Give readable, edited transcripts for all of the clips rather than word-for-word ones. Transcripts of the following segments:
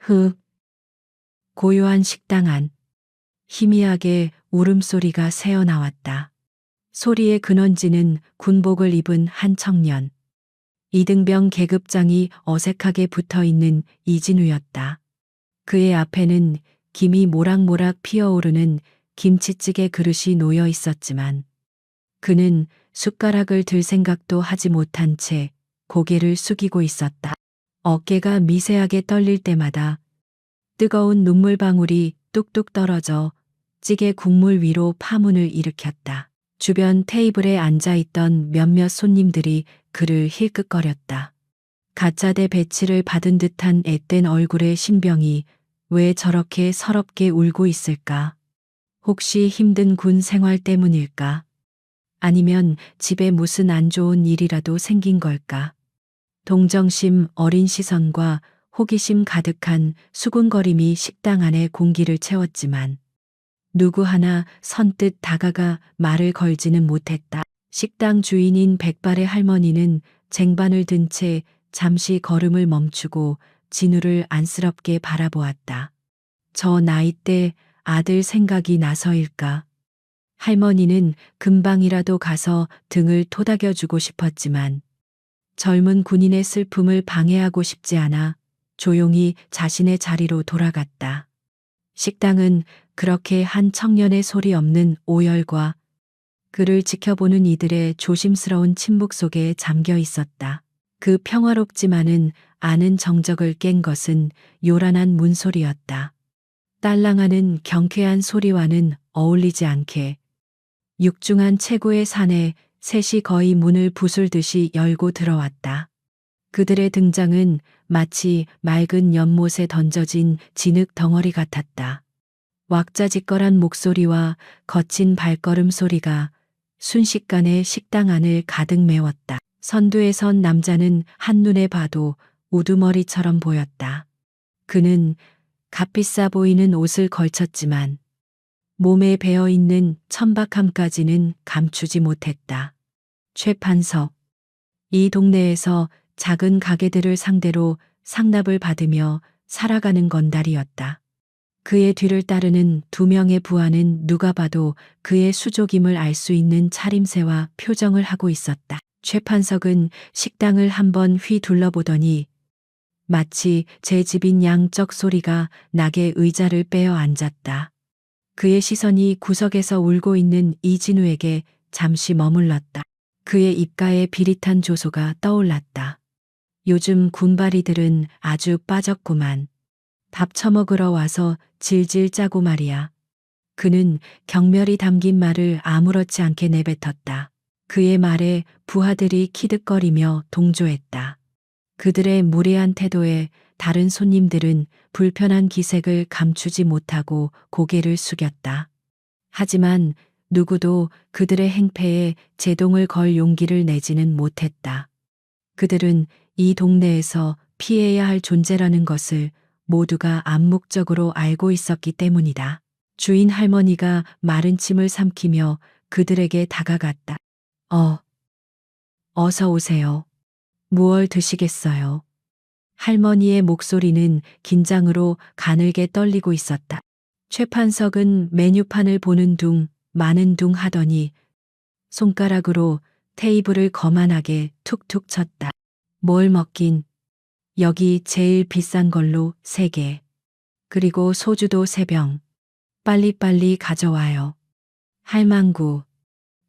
흑. 고요한 식당 안. 희미하게 울음소리가 새어나왔다. 소리의 근원지는 군복을 입은 한 청년. 이등병 계급장이 어색하게 붙어있는 이진우였다. 그의 앞에는 김이 모락모락 피어오르는 김치찌개 그릇이 놓여 있었지만 그는 숟가락을 들 생각도 하지 못한 채 고개를 숙이고 있었다. 어깨가 미세하게 떨릴 때마다 뜨거운 눈물방울이 뚝뚝 떨어져 찌개 국물 위로 파문을 일으켰다. 주변 테이블에 앉아있던 몇몇 손님들이 그를 힐끗거렸다. 가짜대 배치를 받은 듯한 앳된 얼굴의 신병이 왜 저렇게 서럽게 울고 있을까? 혹시 힘든 군 생활 때문일까? 아니면 집에 무슨 안 좋은 일이라도 생긴 걸까? 동정심 어린 시선과 호기심 가득한 수군거림이 식당 안의 공기를 채웠지만 누구 하나 선뜻 다가가 말을 걸지는 못했다. 식당 주인인 백발의 할머니는 쟁반을 든 채 잠시 걸음을 멈추고 진우를 안쓰럽게 바라보았다. 저 나이 때 아들 생각이 나서일까? 할머니는 금방이라도 가서 등을 토닥여주고 싶었지만 젊은 군인의 슬픔을 방해하고 싶지 않아 조용히 자신의 자리로 돌아갔다. 식당은 그렇게 한 청년의 소리 없는 오열과 그를 지켜보는 이들의 조심스러운 침묵 속에 잠겨 있었다. 그 평화롭지만은 않은 정적을 깬 것은 요란한 문소리였다. 딸랑하는 경쾌한 소리와는 어울리지 않게 육중한 최고의 산에 셋이 거의 문을 부술듯이 열고 들어왔다. 그들의 등장은 마치 맑은 연못에 던져진 진흙 덩어리 같았다. 왁자지껄한 목소리와 거친 발걸음 소리가 순식간에 식당 안을 가득 메웠다. 선두에 선 남자는 한눈에 봐도 우두머리처럼 보였다. 그는 값비싸 보이는 옷을 걸쳤지만 몸에 배어있는 천박함까지는 감추지 못했다. 최판석. 이 동네에서 작은 가게들을 상대로 상납을 받으며 살아가는 건달이었다. 그의 뒤를 따르는 두 명의 부하는 누가 봐도 그의 수족임을 알 수 있는 차림새와 표정을 하고 있었다. 최판석은 식당을 한번 휘 둘러보더니 마치 제 집인 양적 소리가 나게 의자를 빼어 앉았다. 그의 시선이 구석에서 울고 있는 이진우에게 잠시 머물렀다. 그의 입가에 비릿한 조소가 떠올랐다. 요즘 군바리들은 아주 빠졌구만. 밥 처먹으러 와서 질질 짜고 말이야. 그는 경멸이 담긴 말을 아무렇지 않게 내뱉었다. 그의 말에 부하들이 키득거리며 동조했다. 그들의 무례한 태도에 다른 손님들은 불편한 기색을 감추지 못하고 고개를 숙였다. 하지만 누구도 그들의 행패에 제동을 걸 용기를 내지는 못했다. 그들은 이 동네에서 피해야 할 존재라는 것을 모두가 암묵적으로 알고 있었기 때문이다. 주인 할머니가 마른 침을 삼키며 그들에게 다가갔다. 어서 오세요. 무얼 드시겠어요? 할머니의 목소리는 긴장으로 가늘게 떨리고 있었다. 최판석은 메뉴판을 보는 둥 마는 둥 하더니 손가락으로 테이블을 거만하게 툭툭 쳤다. 뭘 먹긴. 여기 제일 비싼 걸로 3개. 그리고 소주도 3병. 빨리빨리 가져와요. 할망구.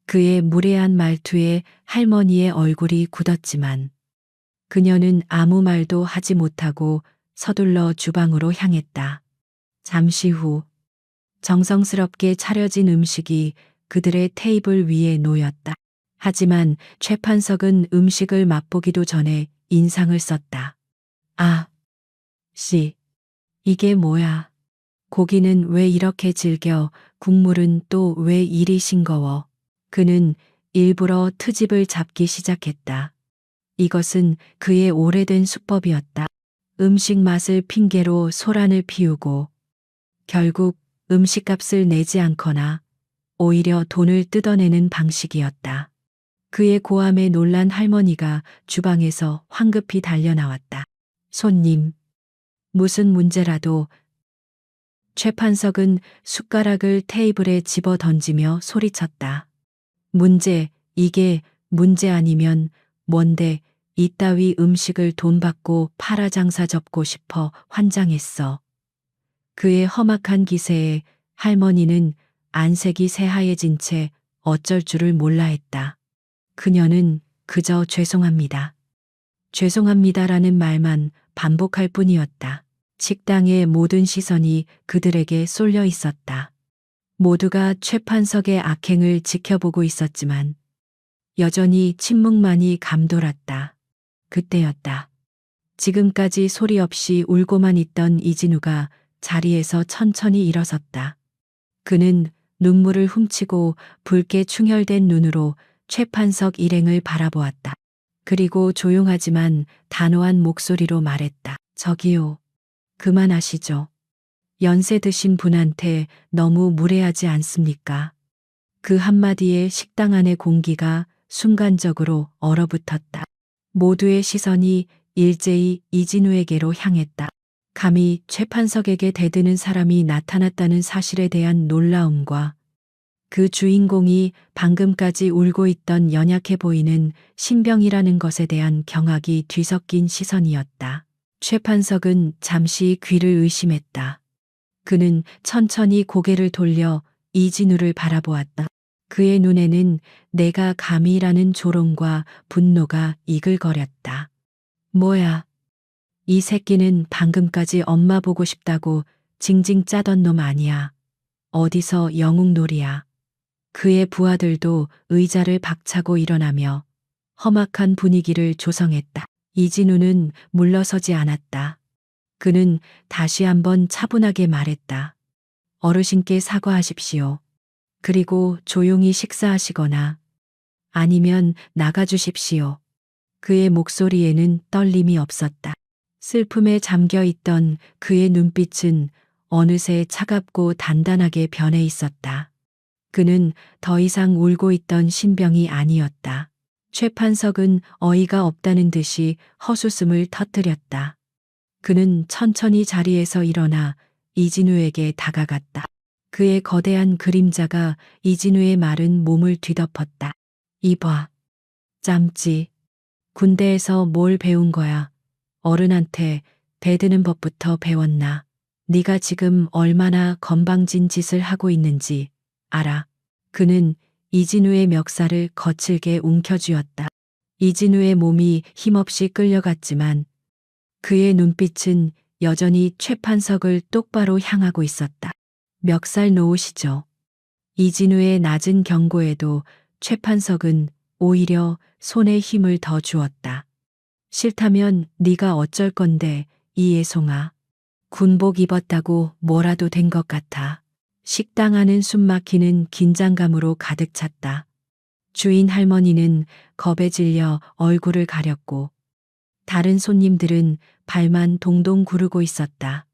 그의 무례한 말투에 할머니의 얼굴이 굳었지만 그녀는 아무 말도 하지 못하고 서둘러 주방으로 향했다. 잠시 후 정성스럽게 차려진 음식이 그들의 테이블 위에 놓였다. 하지만 최판석은 음식을 맛보기도 전에 인상을 썼다. 아, 씨, 이게 뭐야? 고기는 왜 이렇게 질겨, 국물은 또 왜 이리 싱거워? 그는 일부러 트집을 잡기 시작했다. 이것은 그의 오래된 수법이었다. 음식 맛을 핑계로 소란을 피우고 결국 음식값을 내지 않거나 오히려 돈을 뜯어내는 방식이었다. 그의 고함에 놀란 할머니가 주방에서 황급히 달려나왔다. 손님, 무슨 문제라도. 최판석은 숟가락을 테이블에 집어 던지며 소리쳤다. 문제, 이게 문제 아니면 뭔데 이따위 음식을 돈 받고 팔아장사 접고 싶어 환장했어. 그의 험악한 기세에 할머니는 안색이 새하얘진 채 어쩔 줄을 몰라 했다. 그녀는 그저 죄송합니다. 죄송합니다라는 말만 반복할 뿐이었다. 식당의 모든 시선이 그들에게 쏠려 있었다. 모두가 최판석의 악행을 지켜보고 있었지만 여전히 침묵만이 감돌았다. 그때였다. 지금까지 소리 없이 울고만 있던 이진우가 자리에서 천천히 일어섰다. 그는 눈물을 훔치고 붉게 충혈된 눈으로 최판석 일행을 바라보았다. 그리고 조용하지만 단호한 목소리로 말했다. 저기요. 그만하시죠. 연세 드신 분한테 너무 무례하지 않습니까? 그 한마디에 식당 안의 공기가 순간적으로 얼어붙었다. 모두의 시선이 일제히 이진우에게로 향했다. 감히 최판석에게 대드는 사람이 나타났다는 사실에 대한 놀라움과 그 주인공이 방금까지 울고 있던 연약해 보이는 신병이라는 것에 대한 경악이 뒤섞인 시선이었다. 최판석은 잠시 귀를 의심했다. 그는 천천히 고개를 돌려 이진우를 바라보았다. 그의 눈에는 내가 감히라는 조롱과 분노가 이글거렸다. 뭐야? 이 새끼는 방금까지 엄마 보고 싶다고 징징 짜던 놈 아니야. 어디서 영웅놀이야. 그의 부하들도 의자를 박차고 일어나며 험악한 분위기를 조성했다. 이진우는 물러서지 않았다. 그는 다시 한번 차분하게 말했다. 어르신께 사과하십시오. 그리고 조용히 식사하시거나 아니면 나가주십시오. 그의 목소리에는 떨림이 없었다. 슬픔에 잠겨 있던 그의 눈빛은 어느새 차갑고 단단하게 변해 있었다. 그는 더 이상 울고 있던 신병이 아니었다. 최판석은 어이가 없다는 듯이 헛웃음을 터뜨렸다. 그는 천천히 자리에서 일어나 이진우에게 다가갔다. 그의 거대한 그림자가 이진우의 마른 몸을 뒤덮었다. 이봐. 짬찌. 군대에서 뭘 배운 거야? 어른한테 대드는 법부터 배웠나? 네가 지금 얼마나 건방진 짓을 하고 있는지 알아. 그는 이진우의 멱살을 거칠게 움켜쥐었다. 이진우의 몸이 힘없이 끌려갔지만 그의 눈빛은 여전히 최판석을 똑바로 향하고 있었다. 멱살 놓으시죠. 이진우의 낮은 경고에도 최판석은 오히려 손에 힘을 더 주었다. 싫다면 네가 어쩔 건데 이예송아. 군복 입었다고 뭐라도 된 것 같아. 식당 안은 숨막히는 긴장감으로 가득 찼다. 주인 할머니는 겁에 질려 얼굴을 가렸고 다른 손님들은 발만 동동 구르고 있었다.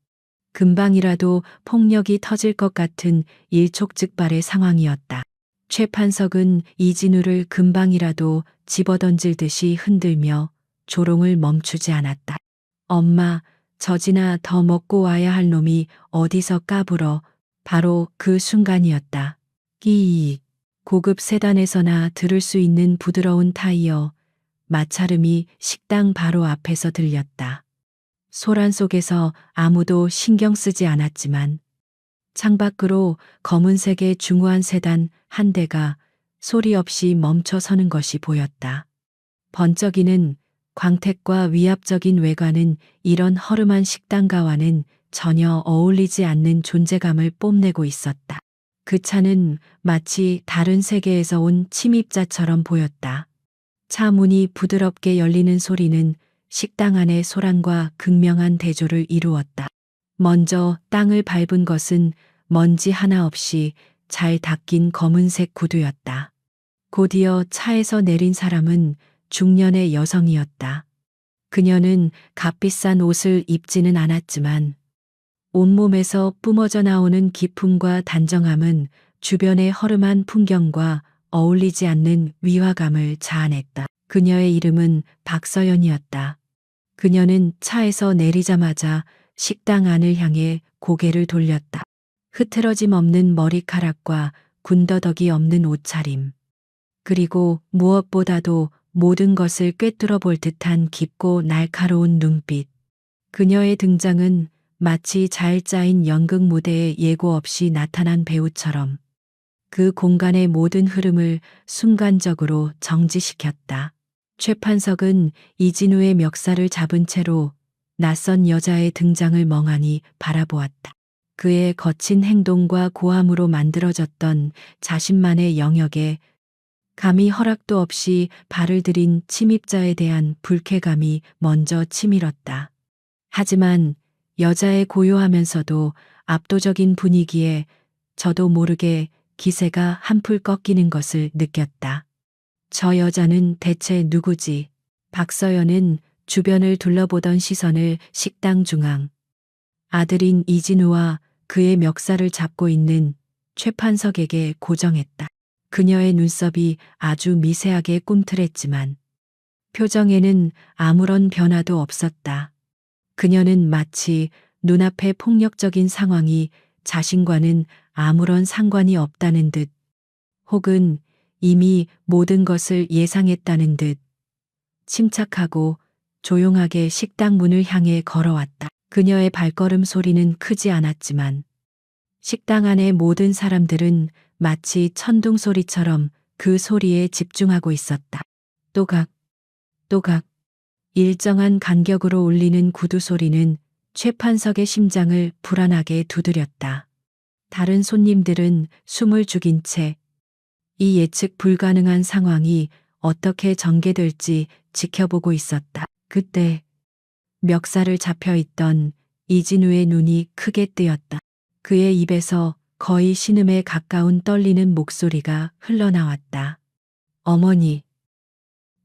금방이라도 폭력이 터질 것 같은 일촉즉발의 상황이었다. 최판석은 이진우를 금방이라도 집어던질 듯이 흔들며 조롱을 멈추지 않았다. 엄마, 젖이나 더 먹고 와야 할 놈이 어디서 까불어. 바로 그 순간이었다. 끼익. 고급 세단에서나 들을 수 있는 부드러운 타이어 마찰음이 식당 바로 앞에서 들렸다. 소란 속에서 아무도 신경 쓰지 않았지만 창밖으로 검은색의 중후한 세단 한 대가 소리 없이 멈춰 서는 것이 보였다. 번쩍이는 광택과 위압적인 외관은 이런 허름한 식당가와는 전혀 어울리지 않는 존재감을 뽐내고 있었다. 그 차는 마치 다른 세계에서 온 침입자처럼 보였다. 차 문이 부드럽게 열리는 소리는 식당 안의 소란과 극명한 대조를 이루었다. 먼저 땅을 밟은 것은 먼지 하나 없이 잘 닦인 검은색 구두였다. 곧이어 차에서 내린 사람은 중년의 여성이었다. 그녀는 값비싼 옷을 입지는 않았지만 온몸에서 뿜어져 나오는 기품과 단정함은 주변의 허름한 풍경과 어울리지 않는 위화감을 자아냈다. 그녀의 이름은 박서연이었다. 그녀는 차에서 내리자마자 식당 안을 향해 고개를 돌렸다. 흐트러짐 없는 머리카락과 군더더기 없는 옷차림. 그리고 무엇보다도 모든 것을 꿰뚫어 볼 듯한 깊고 날카로운 눈빛. 그녀의 등장은 마치 잘 짜인 연극 무대에 예고 없이 나타난 배우처럼 그 공간의 모든 흐름을 순간적으로 정지시켰다. 최판석은 이진우의 멱살을 잡은 채로 낯선 여자의 등장을 멍하니 바라보았다. 그의 거친 행동과 고함으로 만들어졌던 자신만의 영역에 감히 허락도 없이 발을 들인 침입자에 대한 불쾌감이 먼저 치밀었다. 하지만 여자의 고요하면서도 압도적인 분위기에 저도 모르게 기세가 한풀 꺾이는 것을 느꼈다. 저 여자는 대체 누구지? 박서연은 주변을 둘러보던 시선을 식당 중앙, 아들인 이진우와 그의 멱살을 잡고 있는 최판석에게 고정했다. 그녀의 눈썹이 아주 미세하게 꿈틀했지만 표정에는 아무런 변화도 없었다. 그녀는 마치 눈앞의 폭력적인 상황이 자신과는 아무런 상관이 없다는 듯, 혹은 이미 모든 것을 예상했다는 듯 침착하고 조용하게 식당 문을 향해 걸어왔다. 그녀의 발걸음 소리는 크지 않았지만 식당 안의 모든 사람들은 마치 천둥 소리처럼 그 소리에 집중하고 있었다. 또각, 또각, 일정한 간격으로 울리는 구두 소리는 최판석의 심장을 불안하게 두드렸다. 다른 손님들은 숨을 죽인 채 이 예측 불가능한 상황이 어떻게 전개될지 지켜보고 있었다. 그때 멱살을 잡혀 있던 이진우의 눈이 크게 뜨였다. 그의 입에서 거의 신음에 가까운 떨리는 목소리가 흘러나왔다. 어머니.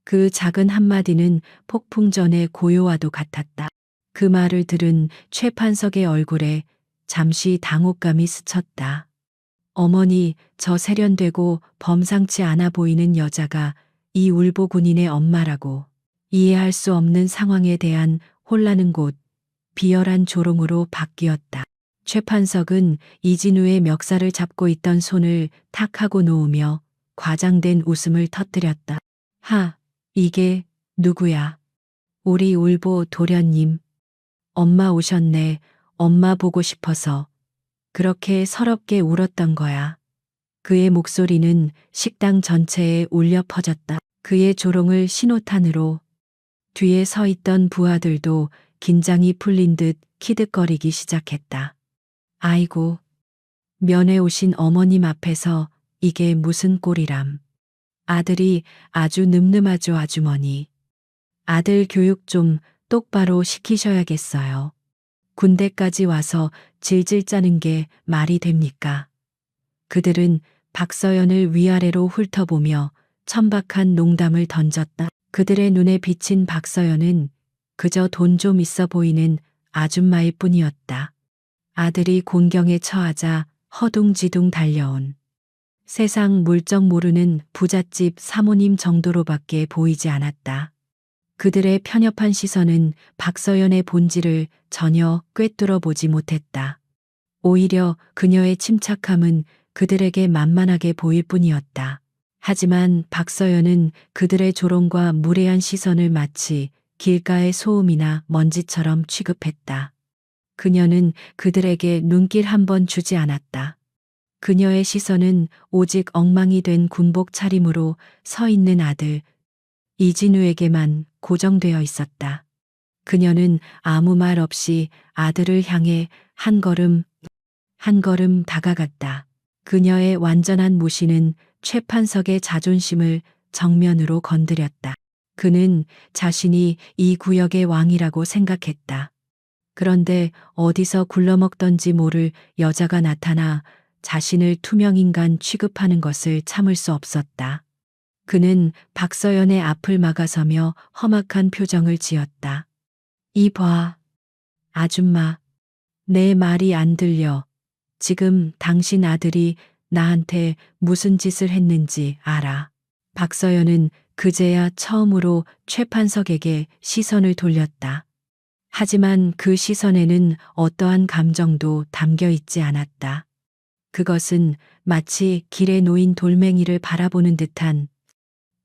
그 작은 한마디는 폭풍 전의 고요와도 같았다. 그 말을 들은 최판석의 얼굴에 잠시 당혹감이 스쳤다. 어머니, 저 세련되고 범상치 않아 보이는 여자가 이 울보 군인의 엄마라고. 이해할 수 없는 상황에 대한 혼란은 곧 비열한 조롱으로 바뀌었다. 최판석은 이진우의 멱살을 잡고 있던 손을 탁 하고 놓으며 과장된 웃음을 터뜨렸다. 하, 이게 누구야? 우리 울보 도련님. 엄마 오셨네. 엄마 보고 싶어서 그렇게 서럽게 울었던 거야. 그의 목소리는 식당 전체에 울려 퍼졌다. 그의 조롱을 신호탄으로 뒤에 서 있던 부하들도 긴장이 풀린 듯 키득거리기 시작했다. 아이고, 면회 오신 어머님 앞에서 이게 무슨 꼴이람. 아들이 아주 늠름하죠, 아주머니. 아들 교육 좀 똑바로 시키셔야겠어요. 군대까지 와서 질질 짜는 게 말이 됩니까? 그들은 박서연을 위아래로 훑어보며 천박한 농담을 던졌다. 그들의 눈에 비친 박서연은 그저 돈 좀 있어 보이는 아줌마일 뿐이었다. 아들이 곤경에 처하자 허둥지둥 달려온 세상 물정 모르는 부잣집 사모님 정도로밖에 보이지 않았다. 그들의 편협한 시선은 박서연의 본질을 전혀 꿰뚫어 보지 못했다. 오히려 그녀의 침착함은 그들에게 만만하게 보일 뿐이었다. 하지만 박서연은 그들의 조롱과 무례한 시선을 마치 길가의 소음이나 먼지처럼 취급했다. 그녀는 그들에게 눈길 한 번 주지 않았다. 그녀의 시선은 오직 엉망이 된 군복 차림으로 서 있는 아들 이진우에게만 고정되어 있었다. 그녀는 아무 말 없이 아들을 향해 한 걸음 다가갔다. 그녀의 완전한 무시는 최판석의 자존심을 정면으로 건드렸다. 그는 자신이 이 구역의 왕이라고 생각했다. 그런데 어디서 굴러먹던지 모를 여자가 나타나 자신을 투명인간 취급하는 것을 참을 수 없었다. 그는 박서연의 앞을 막아서며 험악한 표정을 지었다. 이봐, 아줌마, 내 말이 안 들려. 지금 당신 아들이 나한테 무슨 짓을 했는지 알아. 박서연은 그제야 처음으로 최판석에게 시선을 돌렸다. 하지만 그 시선에는 어떠한 감정도 담겨 있지 않았다. 그것은 마치 길에 놓인 돌멩이를 바라보는 듯한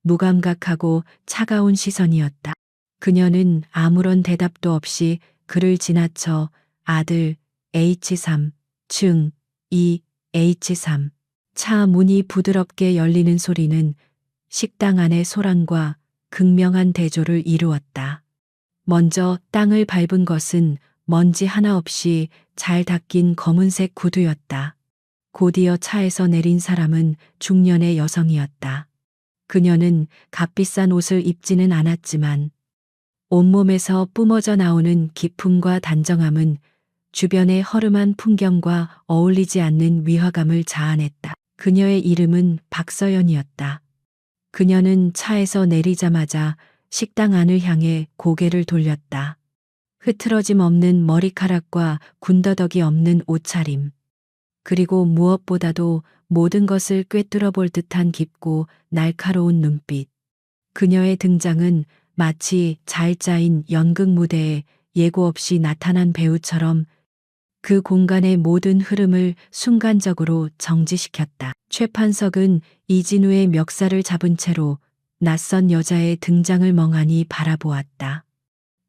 무감각하고 차가운 시선이었다. 그녀는 아무런 대답도 없이 그를 지나쳐 아들 H3 층 2 H3 차 문이 부드럽게 열리는 소리는 식당 안의 소란과 극명한 대조를 이루었다. 먼저 땅을 밟은 것은 먼지 하나 없이 잘 닦인 검은색 구두였다. 곧이어 차에서 내린 사람은 중년의 여성이었다. 그녀는 값비싼 옷을 입지는 않았지만 온몸에서 뿜어져 나오는 기품과 단정함은 주변의 허름한 풍경과 어울리지 않는 위화감을 자아냈다. 그녀의 이름은 박서연이었다. 그녀는 차에서 내리자마자 식당 안을 향해 고개를 돌렸다. 흐트러짐 없는 머리카락과 군더더기 없는 옷차림. 그리고 무엇보다도 모든 것을 꿰뚫어 볼 듯한 깊고 날카로운 눈빛. 그녀의 등장은 마치 잘 짜인 연극 무대에 예고 없이 나타난 배우처럼 그 공간의 모든 흐름을 순간적으로 정지시켰다. 최판석은 이진우의 멱살을 잡은 채로 낯선 여자의 등장을 멍하니 바라보았다.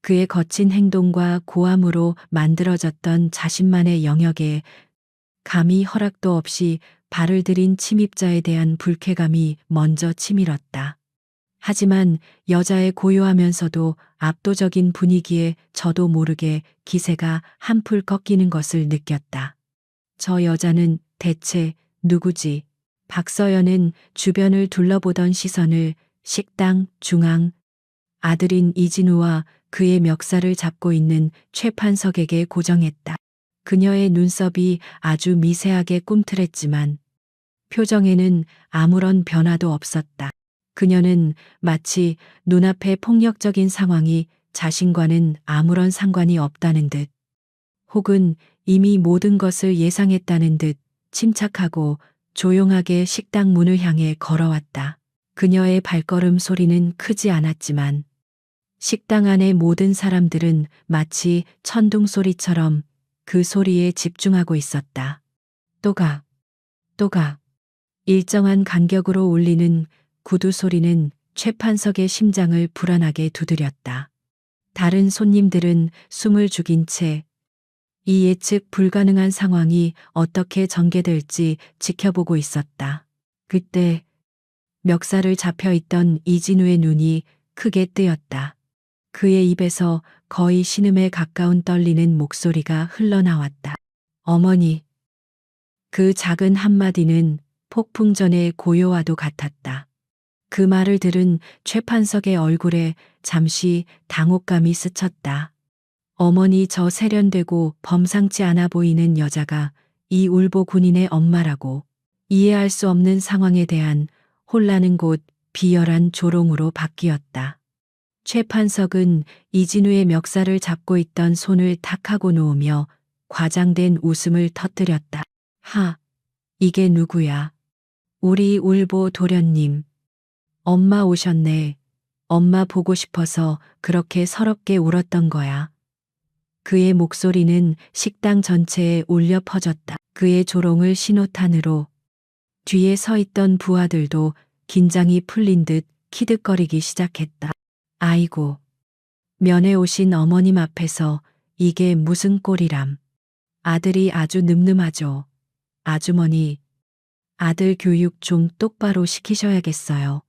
그의 거친 행동과 고함으로 만들어졌던 자신만의 영역에 감히 허락도 없이 발을 들인 침입자에 대한 불쾌감이 먼저 치밀었다. 하지만 여자의 고요하면서도 압도적인 분위기에 저도 모르게 기세가 한풀 꺾이는 것을 느꼈다. 저 여자는 대체 누구지? 박서연은 주변을 둘러보던 시선을 식당 중앙 아들인 이진우와 그의 멱살을 잡고 있는 최판석에게 고정했다. 그녀의 눈썹이 아주 미세하게 꿈틀했지만 표정에는 아무런 변화도 없었다. 그녀는 마치 눈앞의 폭력적인 상황이 자신과는 아무런 상관이 없다는 듯, 혹은 이미 모든 것을 예상했다는 듯 침착하고 조용하게 식당 문을 향해 걸어왔다. 그녀의 발걸음 소리는 크지 않았지만 식당 안의 모든 사람들은 마치 천둥 소리처럼 그 소리에 집중하고 있었다. 또 가, 또 가. 일정한 간격으로 울리는 구두 소리는 최판석의 심장을 불안하게 두드렸다. 다른 손님들은 숨을 죽인 채 이 예측 불가능한 상황이 어떻게 전개될지 지켜보고 있었다. 그때 멱살을 잡혀 있던 이진우의 눈이 크게 뜨였다. 그의 입에서 거의 신음에 가까운 떨리는 목소리가 흘러나왔다. 어머니. 그 작은 한마디는 폭풍 전의 고요와도 같았다. 그 말을 들은 최판석의 얼굴에 잠시 당혹감이 스쳤다. 어머니, 저 세련되고 범상치 않아 보이는 여자가 이 울보 군인의 엄마라고. 이해할 수 없는 상황에 대한 혼란은 곧 비열한 조롱으로 바뀌었다. 최판석은 이진우의 멱살을 잡고 있던 손을 탁 하고 놓으며 과장된 웃음을 터뜨렸다. 하, 이게 누구야? 우리 울보 도련님. 엄마 오셨네. 엄마 보고 싶어서 그렇게 서럽게 울었던 거야. 그의 목소리는 식당 전체에 울려 퍼졌다. 그의 조롱을 신호탄으로 뒤에 서 있던 부하들도 긴장이 풀린 듯 키득거리기 시작했다. 아이고, 면회 오신 어머님 앞에서 이게 무슨 꼴이람. 아들이 아주 늠름하죠. 아주머니, 아들 교육 좀 똑바로 시키셔야겠어요.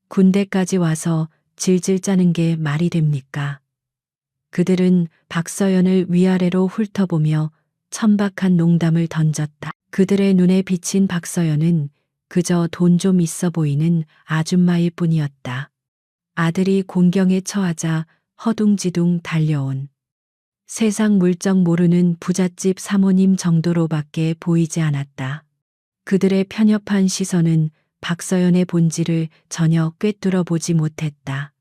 군대까지 와서 질질 짜는 게 말이 됩니까? 그들은 박서연을 위아래로 훑어보며 천박한 농담을 던졌다. 그들의 눈에 비친 박서연은 그저 돈 좀 있어 보이는 아줌마일 뿐이었다. 아들이 곤경에 처하자 허둥지둥 달려온 세상 물정 모르는 부잣집 사모님 정도로밖에 보이지 않았다. 그들의 편협한 시선은 박서연의 본질을 전혀 꿰뚫어 보지 못했다.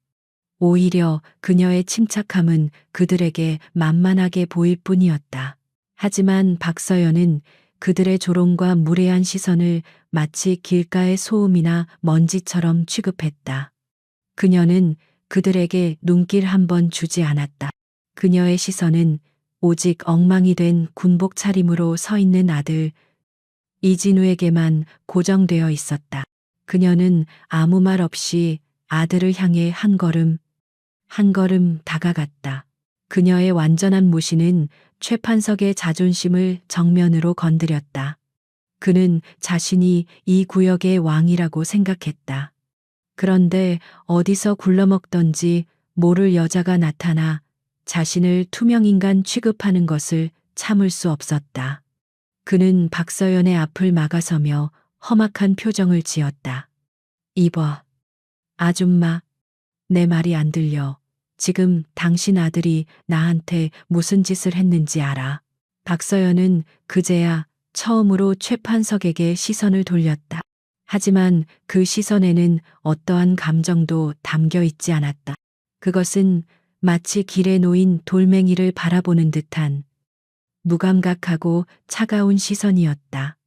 오히려 그녀의 침착함은 그들에게 만만하게 보일 뿐이었다. 하지만 박서연은 그들의 조롱과 무례한 시선을 마치 길가의 소음이나 먼지처럼 취급했다. 그녀는 그들에게 눈길 한 번 주지 않았다. 그녀의 시선은 오직 엉망이 된 군복 차림으로 서 있는 아들 이진우에게만 고정되어 있었다. 그녀는 아무 말 없이 아들을 향해 한 걸음, 한 걸음 다가갔다. 그녀의 완전한 무시는 최판석의 자존심을 정면으로 건드렸다. 그는 자신이 이 구역의 왕이라고 생각했다. 그런데 어디서 굴러먹던지 모를 여자가 나타나 자신을 투명인간 취급하는 것을 참을 수 없었다. 그는 박서연의 앞을 막아서며 험악한 표정을 지었다. 이봐, 아줌마, 내 말이 안 들려. 지금 당신 아들이 나한테 무슨 짓을 했는지 알아? 박서연은 그제야 처음으로 최판석에게 시선을 돌렸다. 하지만 그 시선에는 어떠한 감정도 담겨 있지 않았다. 그것은 마치 길에 놓인 돌멩이를 바라보는 듯한 무감각하고 차가운 시선이었다.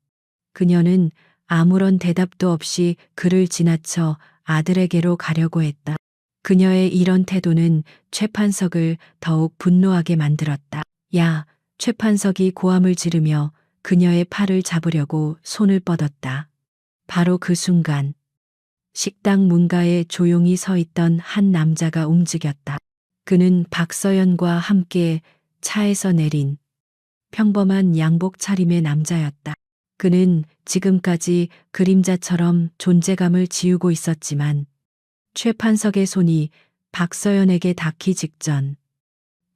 그녀는 아무런 대답도 없이 그를 지나쳐 아들에게로 가려고 했다. 그녀의 이런 태도는 최판석을 더욱 분노하게 만들었다. 야, 최판석이 고함을 지르며 그녀의 팔을 잡으려고 손을 뻗었다. 바로 그 순간 식당 문가에 조용히 서 있던 한 남자가 움직였다. 그는 박서연과 함께 차에서 내린 평범한 양복 차림의 남자였다. 그는 지금까지 그림자처럼 존재감을 지우고 있었지만 최판석의 손이 박서연에게 닿기 직전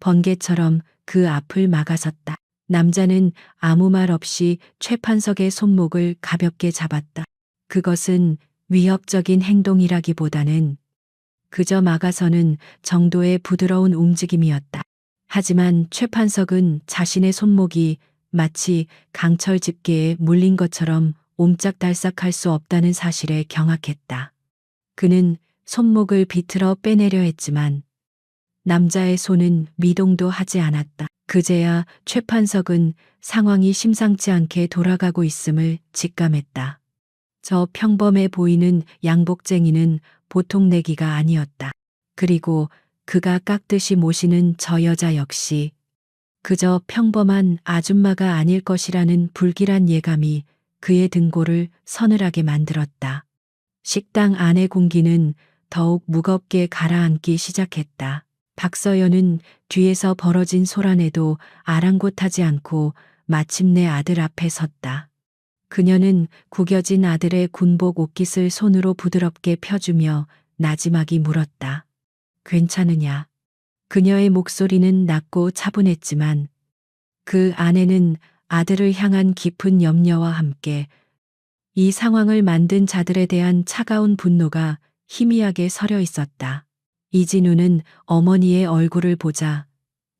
번개처럼 그 앞을 막아섰다. 남자는 아무 말 없이 최판석의 손목을 가볍게 잡았다. 그것은 위협적인 행동이라기보다는 그저 막아서는 정도의 부드러운 움직임이었다. 하지만 최판석은 자신의 손목이 마치 강철 집게에 물린 것처럼 옴짝달싹할 수 없다는 사실에 경악했다. 그는 손목을 비틀어 빼내려 했지만 남자의 손은 미동도 하지 않았다. 그제야 최판석은 상황이 심상치 않게 돌아가고 있음을 직감했다. 저 평범해 보이는 양복쟁이는 보통 내기가 아니었다. 그리고 그가 깍듯이 모시는 저 여자 역시 그저 평범한 아줌마가 아닐 것이라는 불길한 예감이 그의 등골을 서늘하게 만들었다. 식당 안의 공기는 더욱 무겁게 가라앉기 시작했다. 박서연은 뒤에서 벌어진 소란에도 아랑곳하지 않고 마침내 아들 앞에 섰다. 그녀는 구겨진 아들의 군복 옷깃을 손으로 부드럽게 펴주며 나지막이 물었다. 괜찮으냐? 그녀의 목소리는 낮고 차분했지만 그 안에는 아들을 향한 깊은 염려와 함께 이 상황을 만든 자들에 대한 차가운 분노가 희미하게 서려 있었다. 이진우는 어머니의 얼굴을 보자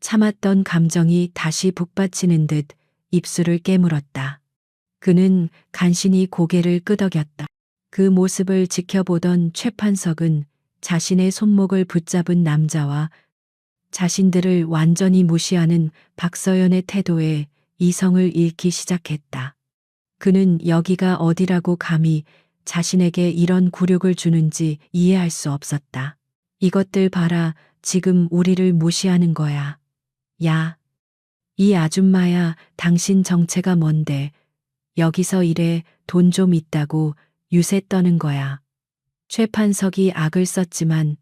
참았던 감정이 다시 북받치는 듯 입술을 깨물었다. 그는 간신히 고개를 끄덕였다. 그 모습을 지켜보던 최판석은 자신의 손목을 붙잡은 남자와 자신들을 완전히 무시하는 박서연의 태도에 이성을 잃기 시작했다. 그는 여기가 어디라고 감히 자신에게 이런 굴욕을 주는지 이해할 수 없었다. 이것들 봐라, 지금 우리를 무시하는 거야. 야, 이 아줌마야, 당신 정체가 뭔데 여기서 이래 돈 좀 있다고 유세 떠는 거야. 최판석이 악을 썼지만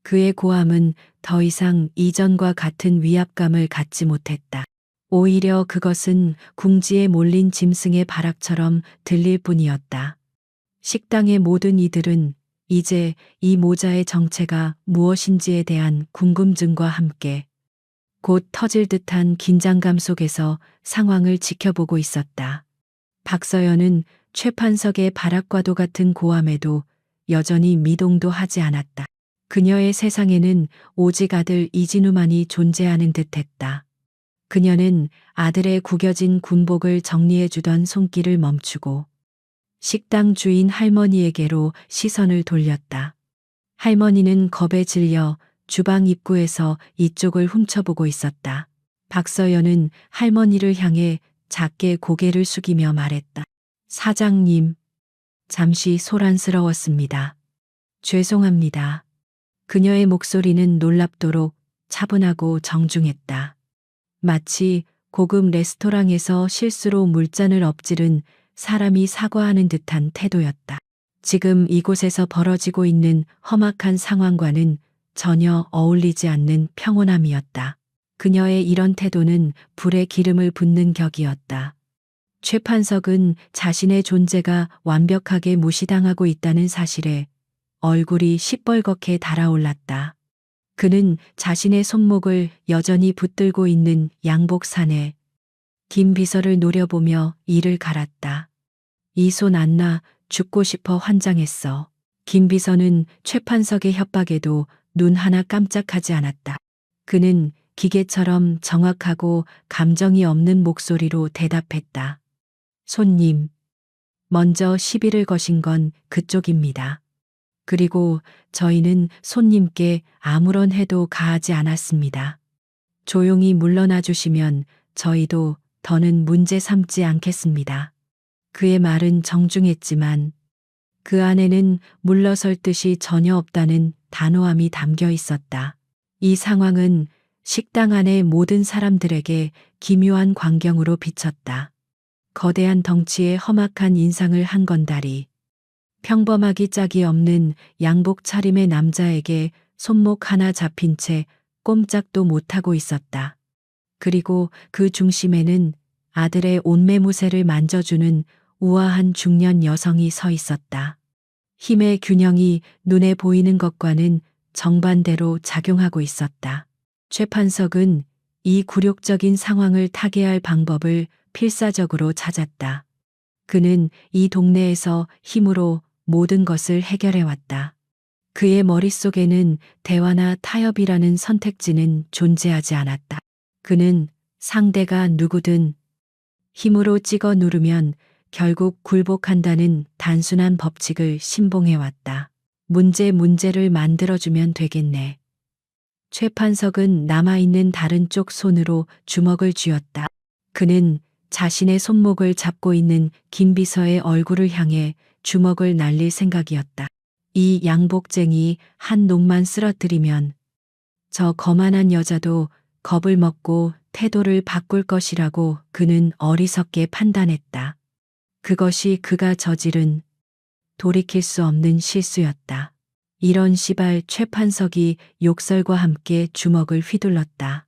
그의 고함은 더 이상 이전과 같은 위압감을 갖지 못했다. 오히려 그것은 궁지에 몰린 짐승의 발악처럼 들릴 뿐이었다. 식당의 모든 이들은 이제 이 모자의 정체가 무엇인지에 대한 궁금증과 함께 곧 터질 듯한 긴장감 속에서 상황을 지켜보고 있었다. 박서연은 최판석의 발악과도 같은 고함에도 여전히 미동도 하지 않았다. 그녀의 세상에는 오직 아들 이진우만이 존재하는 듯했다. 그녀는 아들의 구겨진 군복을 정리해주던 손길을 멈추고 식당 주인 할머니에게로 시선을 돌렸다. 할머니는 겁에 질려 주방 입구에서 이쪽을 훔쳐보고 있었다. 박서연은 할머니를 향해 작게 고개를 숙이며 말했다. 사장님, 잠시 소란스러웠습니다. 죄송합니다. 그녀의 목소리는 놀랍도록 차분하고 정중했다. 마치 고급 레스토랑에서 실수로 물잔을 엎지른 사람이 사과하는 듯한 태도였다. 지금 이곳에서 벌어지고 있는 험악한 상황과는 전혀 어울리지 않는 평온함이었다. 그녀의 이런 태도는 불에 기름을 붓는 격이었다. 최 판석은 자신의 존재가 완벽하게 무시당하고 있다는 사실에 얼굴이 시뻘겋게 달아올랐다. 그는 자신의 손목을 여전히 붙들고 있는 양복산에 김 비서를 노려보며 이를 갈았다. 이 손 안 놔, 죽고 싶어 환장했어. 김 비서는 최 판석의 협박에도 눈 하나 깜짝하지 않았다. 그는 기계처럼 정확하고 감정이 없는 목소리로 대답했다. 손님, 먼저 시비를 거신 건 그쪽입니다. 그리고 저희는 손님께 아무런 해도 가하지 않았습니다. 조용히 물러나 주시면 저희도 더는 문제 삼지 않겠습니다. 그의 말은 정중했지만 그 안에는 물러설 뜻이 전혀 없다는 단호함이 담겨 있었다. 이 상황은 식당 안의 모든 사람들에게 기묘한 광경으로 비쳤다. 거대한 덩치에 험악한 인상을 한 건다리, 평범하기 짝이 없는 양복 차림의 남자에게 손목 하나 잡힌 채 꼼짝도 못하고 있었다. 그리고 그 중심에는 아들의 옷매무새를 만져주는 우아한 중년 여성이 서 있었다. 힘의 균형이 눈에 보이는 것과는 정반대로 작용하고 있었다. 최 판석은 이 굴욕적인 상황을 타개할 방법을 필사적으로 찾았다. 그는 이 동네에서 힘으로 모든 것을 해결해왔다. 그의 머릿속에는 대화나 타협이라는 선택지는 존재하지 않았다. 그는 상대가 누구든 힘으로 찍어 누르면 결국 굴복한다는 단순한 법칙을 신봉해왔다. 문제를 만들어주면 되겠네. 최 판석은 남아있는 다른 쪽 손으로 주먹을 쥐었다. 그는 자신의 손목을 잡고 있는 김 비서의 얼굴을 향해 주먹을 날릴 생각이었다. 이 양복쟁이 한 놈만 쓰러뜨리면 저 거만한 여자도 겁을 먹고 태도를 바꿀 것이라고 그는 어리석게 판단했다. 그것이 그가 저지른 돌이킬 수 없는 실수였다. 이런 시발 최 판석이 욕설과 함께 주먹을 휘둘렀다.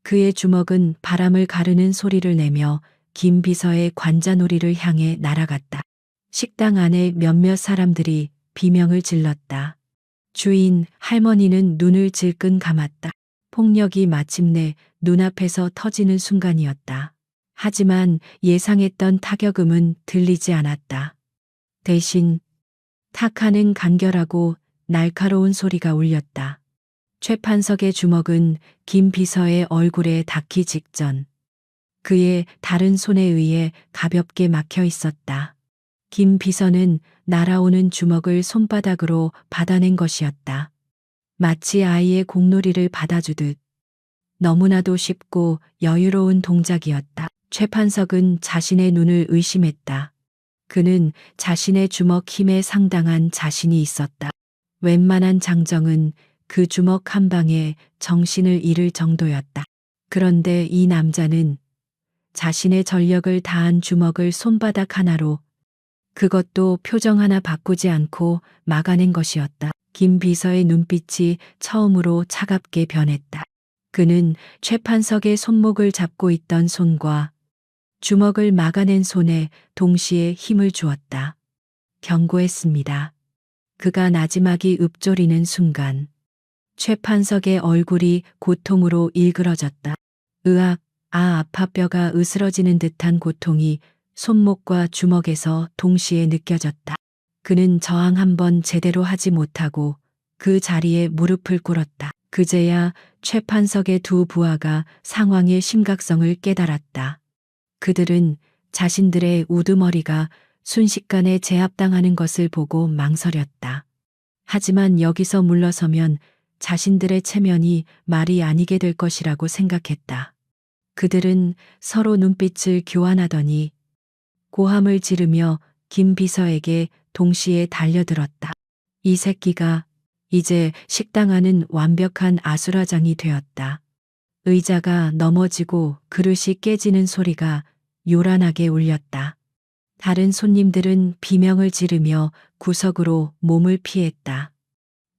그의 주먹은 바람을 가르는 소리를 내며 김 비서의 관자놀이를 향해 날아갔다. 식당 안에 몇몇 사람들이 비명을 질렀다. 주인, 할머니는 눈을 질끈 감았다. 폭력이 마침내 눈앞에서 터지는 순간이었다. 하지만 예상했던 타격음은 들리지 않았다. 대신 탁하는 간결하고 날카로운 소리가 울렸다. 최 판석의 주먹은 김 비서의 얼굴에 닿기 직전 그의 다른 손에 의해 가볍게 막혀 있었다. 김 비서는 날아오는 주먹을 손바닥으로 받아낸 것이었다. 마치 아이의 공놀이를 받아주듯 너무나도 쉽고 여유로운 동작이었다. 최 판석은 자신의 눈을 의심했다. 그는 자신의 주먹 힘에 상당한 자신이 있었다. 웬만한 장정은 그 주먹 한 방에 정신을 잃을 정도였다. 그런데 이 남자는 자신의 전력을 다한 주먹을 손바닥 하나로, 그것도 표정 하나 바꾸지 않고 막아낸 것이었다. 김 비서의 눈빛이 처음으로 차갑게 변했다. 그는 최 판석의 손목을 잡고 있던 손과 주먹을 막아낸 손에 동시에 힘을 주었다. 경고했습니다. 그가 나지막이 읊조리는 순간 최 판석의 얼굴이 고통으로 일그러졌다. 으악, 아파. 뼈가 으스러지는 듯한 고통이 손목과 주먹에서 동시에 느껴졌다. 그는 저항 한번 제대로 하지 못하고 그 자리에 무릎을 꿇었다. 그제야 최 판석의 두 부하가 상황의 심각성을 깨달았다. 그들은 자신들의 우두머리가 순식간에 제압당하는 것을 보고 망설였다. 하지만 여기서 물러서면 자신들의 체면이 말이 아니게 될 것이라고 생각했다. 그들은 서로 눈빛을 교환하더니 고함을 지르며 김 비서에게 동시에 달려들었다. 이 새끼가 이제 식당 안은 완벽한 아수라장이 되었다. 의자가 넘어지고 그릇이 깨지는 소리가 요란하게 울렸다. 다른 손님들은 비명을 지르며 구석으로 몸을 피했다.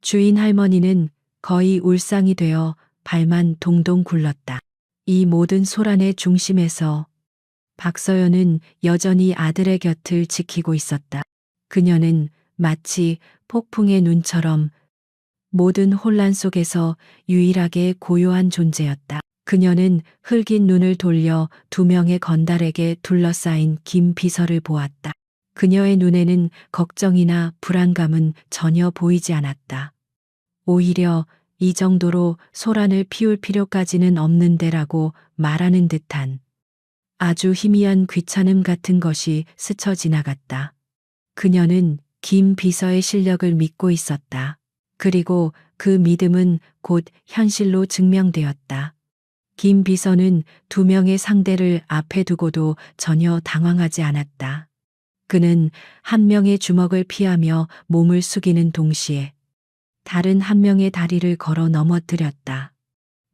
주인 할머니는 거의 울상이 되어 발만 동동 굴렀다. 이 모든 소란의 중심에서 박서연은 여전히 아들의 곁을 지키고 있었다. 그녀는 마치 폭풍의 눈처럼 모든 혼란 속에서 유일하게 고요한 존재였다. 그녀는 흘긴 눈을 돌려 두 명의 건달에게 둘러싸인 김 비서를 보았다. 그녀의 눈에는 걱정이나 불안감은 전혀 보이지 않았다. 오히려 이 정도로 소란을 피울 필요까지는 없는데라고 말하는 듯한 아주 희미한 귀찮음 같은 것이 스쳐 지나갔다. 그녀는 김 비서의 실력을 믿고 있었다. 그리고 그 믿음은 곧 현실로 증명되었다. 김 비서는 두 명의 상대를 앞에 두고도 전혀 당황하지 않았다. 그는 한 명의 주먹을 피하며 몸을 숙이는 동시에 다른 한 명의 다리를 걸어 넘어뜨렸다.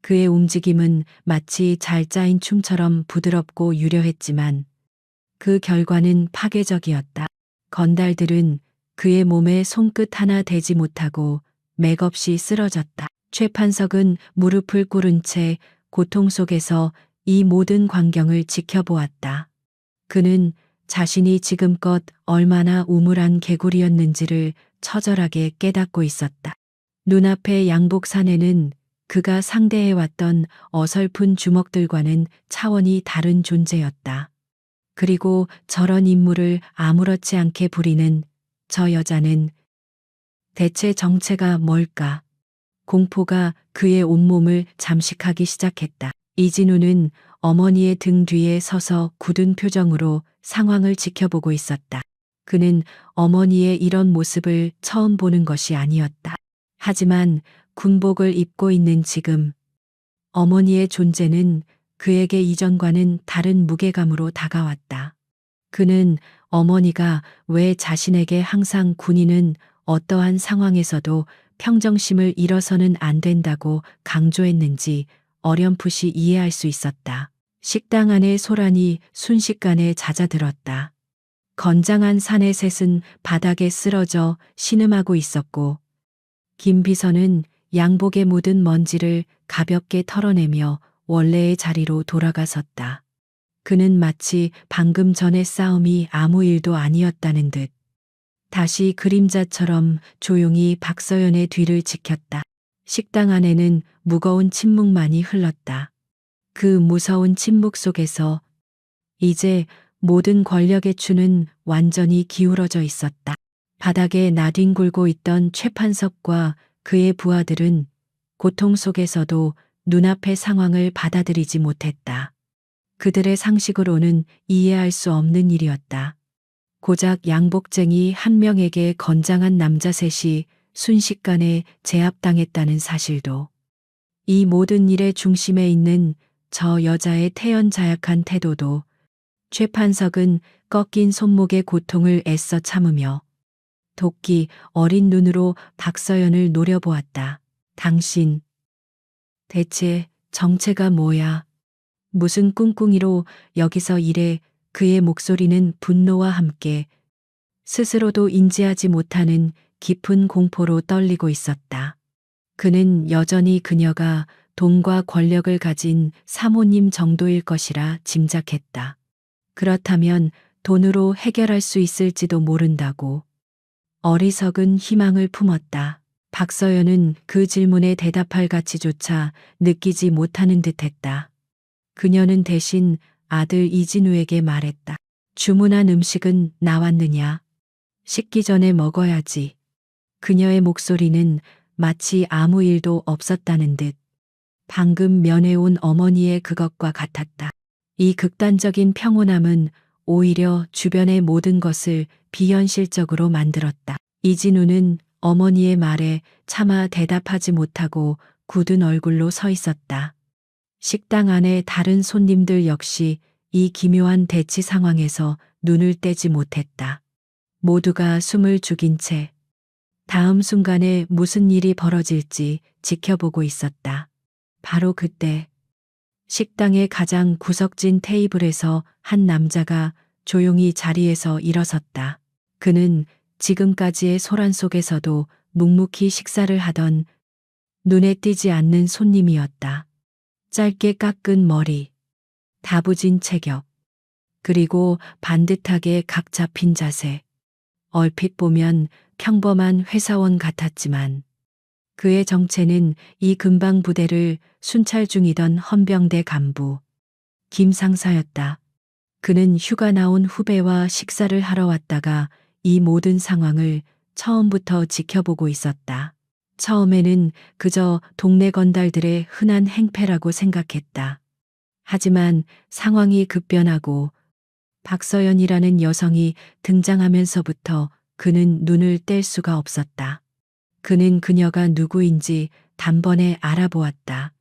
그의 움직임은 마치 잘 짜인 춤처럼 부드럽고 유려했지만 그 결과는 파괴적이었다. 건달들은 그의 몸에 손끝 하나 대지 못하고 맥없이 쓰러졌다. 최판석은 무릎을 꿇은 채 고통 속에서 이 모든 광경을 지켜보았다. 그는 자신이 지금껏 얼마나 우물한 개구리였는지를 처절하게 깨닫고 있었다. 눈앞의 양복산에는 그가 상대해왔던 어설픈 주먹들과는 차원이 다른 존재였다. 그리고 저런 인물을 아무렇지 않게 부리는 저 여자는 대체 정체가 뭘까? 공포가 그의 온몸을 잠식하기 시작했다. 이진우는 어머니의 등 뒤에 서서 굳은 표정으로 상황을 지켜보고 있었다. 그는 어머니의 이런 모습을 처음 보는 것이 아니었다. 하지만 군복을 입고 있는 지금 어머니의 존재는 그에게 이전과는 다른 무게감으로 다가왔다. 그는 어머니가 왜 자신에게 항상 군인은 어떠한 상황에서도 평정심을 잃어서는 안 된다고 강조했는지 어렴풋이 이해할 수 있었다. 식당 안의 소란이 순식간에 잦아들었다. 건장한 사내 셋은 바닥에 쓰러져 신음하고 있었고 김 비서는 양복에 묻은 먼지를 가볍게 털어내며 원래의 자리로 돌아가 섰다. 그는 마치 방금 전의 싸움이 아무 일도 아니었다는 듯 다시 그림자처럼 조용히 박서연의 뒤를 지켰다. 식당 안에는 무거운 침묵만이 흘렀다. 그 무서운 침묵 속에서 이제 모든 권력의 추는 완전히 기울어져 있었다. 바닥에 나뒹굴고 있던 최판석과 그의 부하들은 고통 속에서도 눈앞의 상황을 받아들이지 못했다. 그들의 상식으로는 이해할 수 없는 일이었다. 고작 양복쟁이 한 명에게 건장한 남자 셋이 순식간에 제압당했다는 사실도, 이 모든 일의 중심에 있는 저 여자의 태연자약한 태도도, 최판석은 꺾인 손목의 고통을 애써 참으며 도끼 어린 눈으로 박서연을 노려보았다. 당신, 대체 정체가 뭐야? 무슨 꿍꿍이로 여기서 이래? 그의 목소리는 분노와 함께 스스로도 인지하지 못하는 깊은 공포로 떨리고 있었다. 그는 여전히 그녀가 돈과 권력을 가진 사모님 정도일 것이라 짐작했다. 그렇다면 돈으로 해결할 수 있을지도 모른다고 어리석은 희망을 품었다. 박서연은 그 질문에 대답할 가치조차 느끼지 못하는 듯했다. 그녀는 대신 아들 이진우에게 말했다. 주문한 음식은 나왔느냐? 식기 전에 먹어야지. 그녀의 목소리는 마치 아무 일도 없었다는 듯 방금 면회온 어머니의 그것과 같았다. 이 극단적인 평온함은 오히려 주변의 모든 것을 비현실적으로 만들었다. 이진우는 어머니의 말에 차마 대답하지 못하고 굳은 얼굴로 서 있었다. 식당 안의 다른 손님들 역시 이 기묘한 대치 상황에서 눈을 떼지 못했다. 모두가 숨을 죽인 채 다음 순간에 무슨 일이 벌어질지 지켜보고 있었다. 바로 그때 식당의 가장 구석진 테이블에서 한 남자가 조용히 자리에서 일어섰다. 그는 지금까지의 소란 속에서도 묵묵히 식사를 하던 눈에 띄지 않는 손님이었다. 짧게 깎은 머리, 다부진 체격, 그리고 반듯하게 각 잡힌 자세. 얼핏 보면 평범한 회사원 같았지만 그의 정체는 이 근방 부대를 순찰 중이던 헌병대 간부 김상사였다. 그는 휴가 나온 후배와 식사를 하러 왔다가 이 모든 상황을 처음부터 지켜보고 있었다. 처음에는 그저 동네 건달들의 흔한 행패라고 생각했다. 하지만 상황이 급변하고 박서연이라는 여성이 등장하면서부터 그는 눈을 뗄 수가 없었다. 그는 그녀가 누구인지 단번에 알아보았다.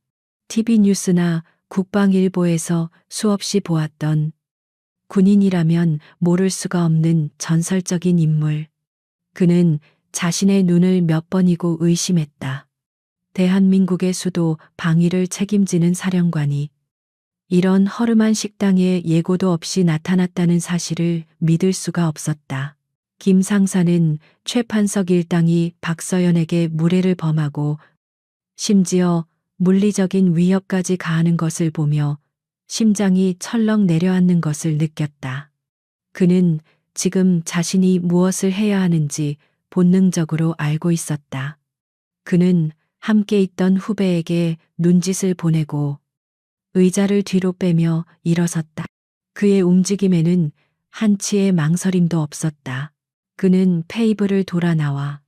TV 뉴스나 국방일보에서 수없이 보았던 군인이라면 모를 수가 없는 전설적인 인물. 그는 자신의 눈을 몇 번이고 의심했다. 대한민국의 수도 방위를 책임지는 사령관이 이런 허름한 식당에 예고도 없이 나타났다는 사실을 믿을 수가 없었다. 김 상사는 최판석 일당이 박서연에게 무례를 범하고 심지어 물리적인 위협까지 가하는 것을 보며 심장이 철렁 내려앉는 것을 느꼈다. 그는 지금 자신이 무엇을 해야 하는지 본능적으로 알고 있었다. 그는 함께 있던 후배에게 눈짓을 보내고 의자를 뒤로 빼며 일어섰다. 그의 움직임에는 한치의 망설임도 없었다. 그는 테이블을 돌아 나와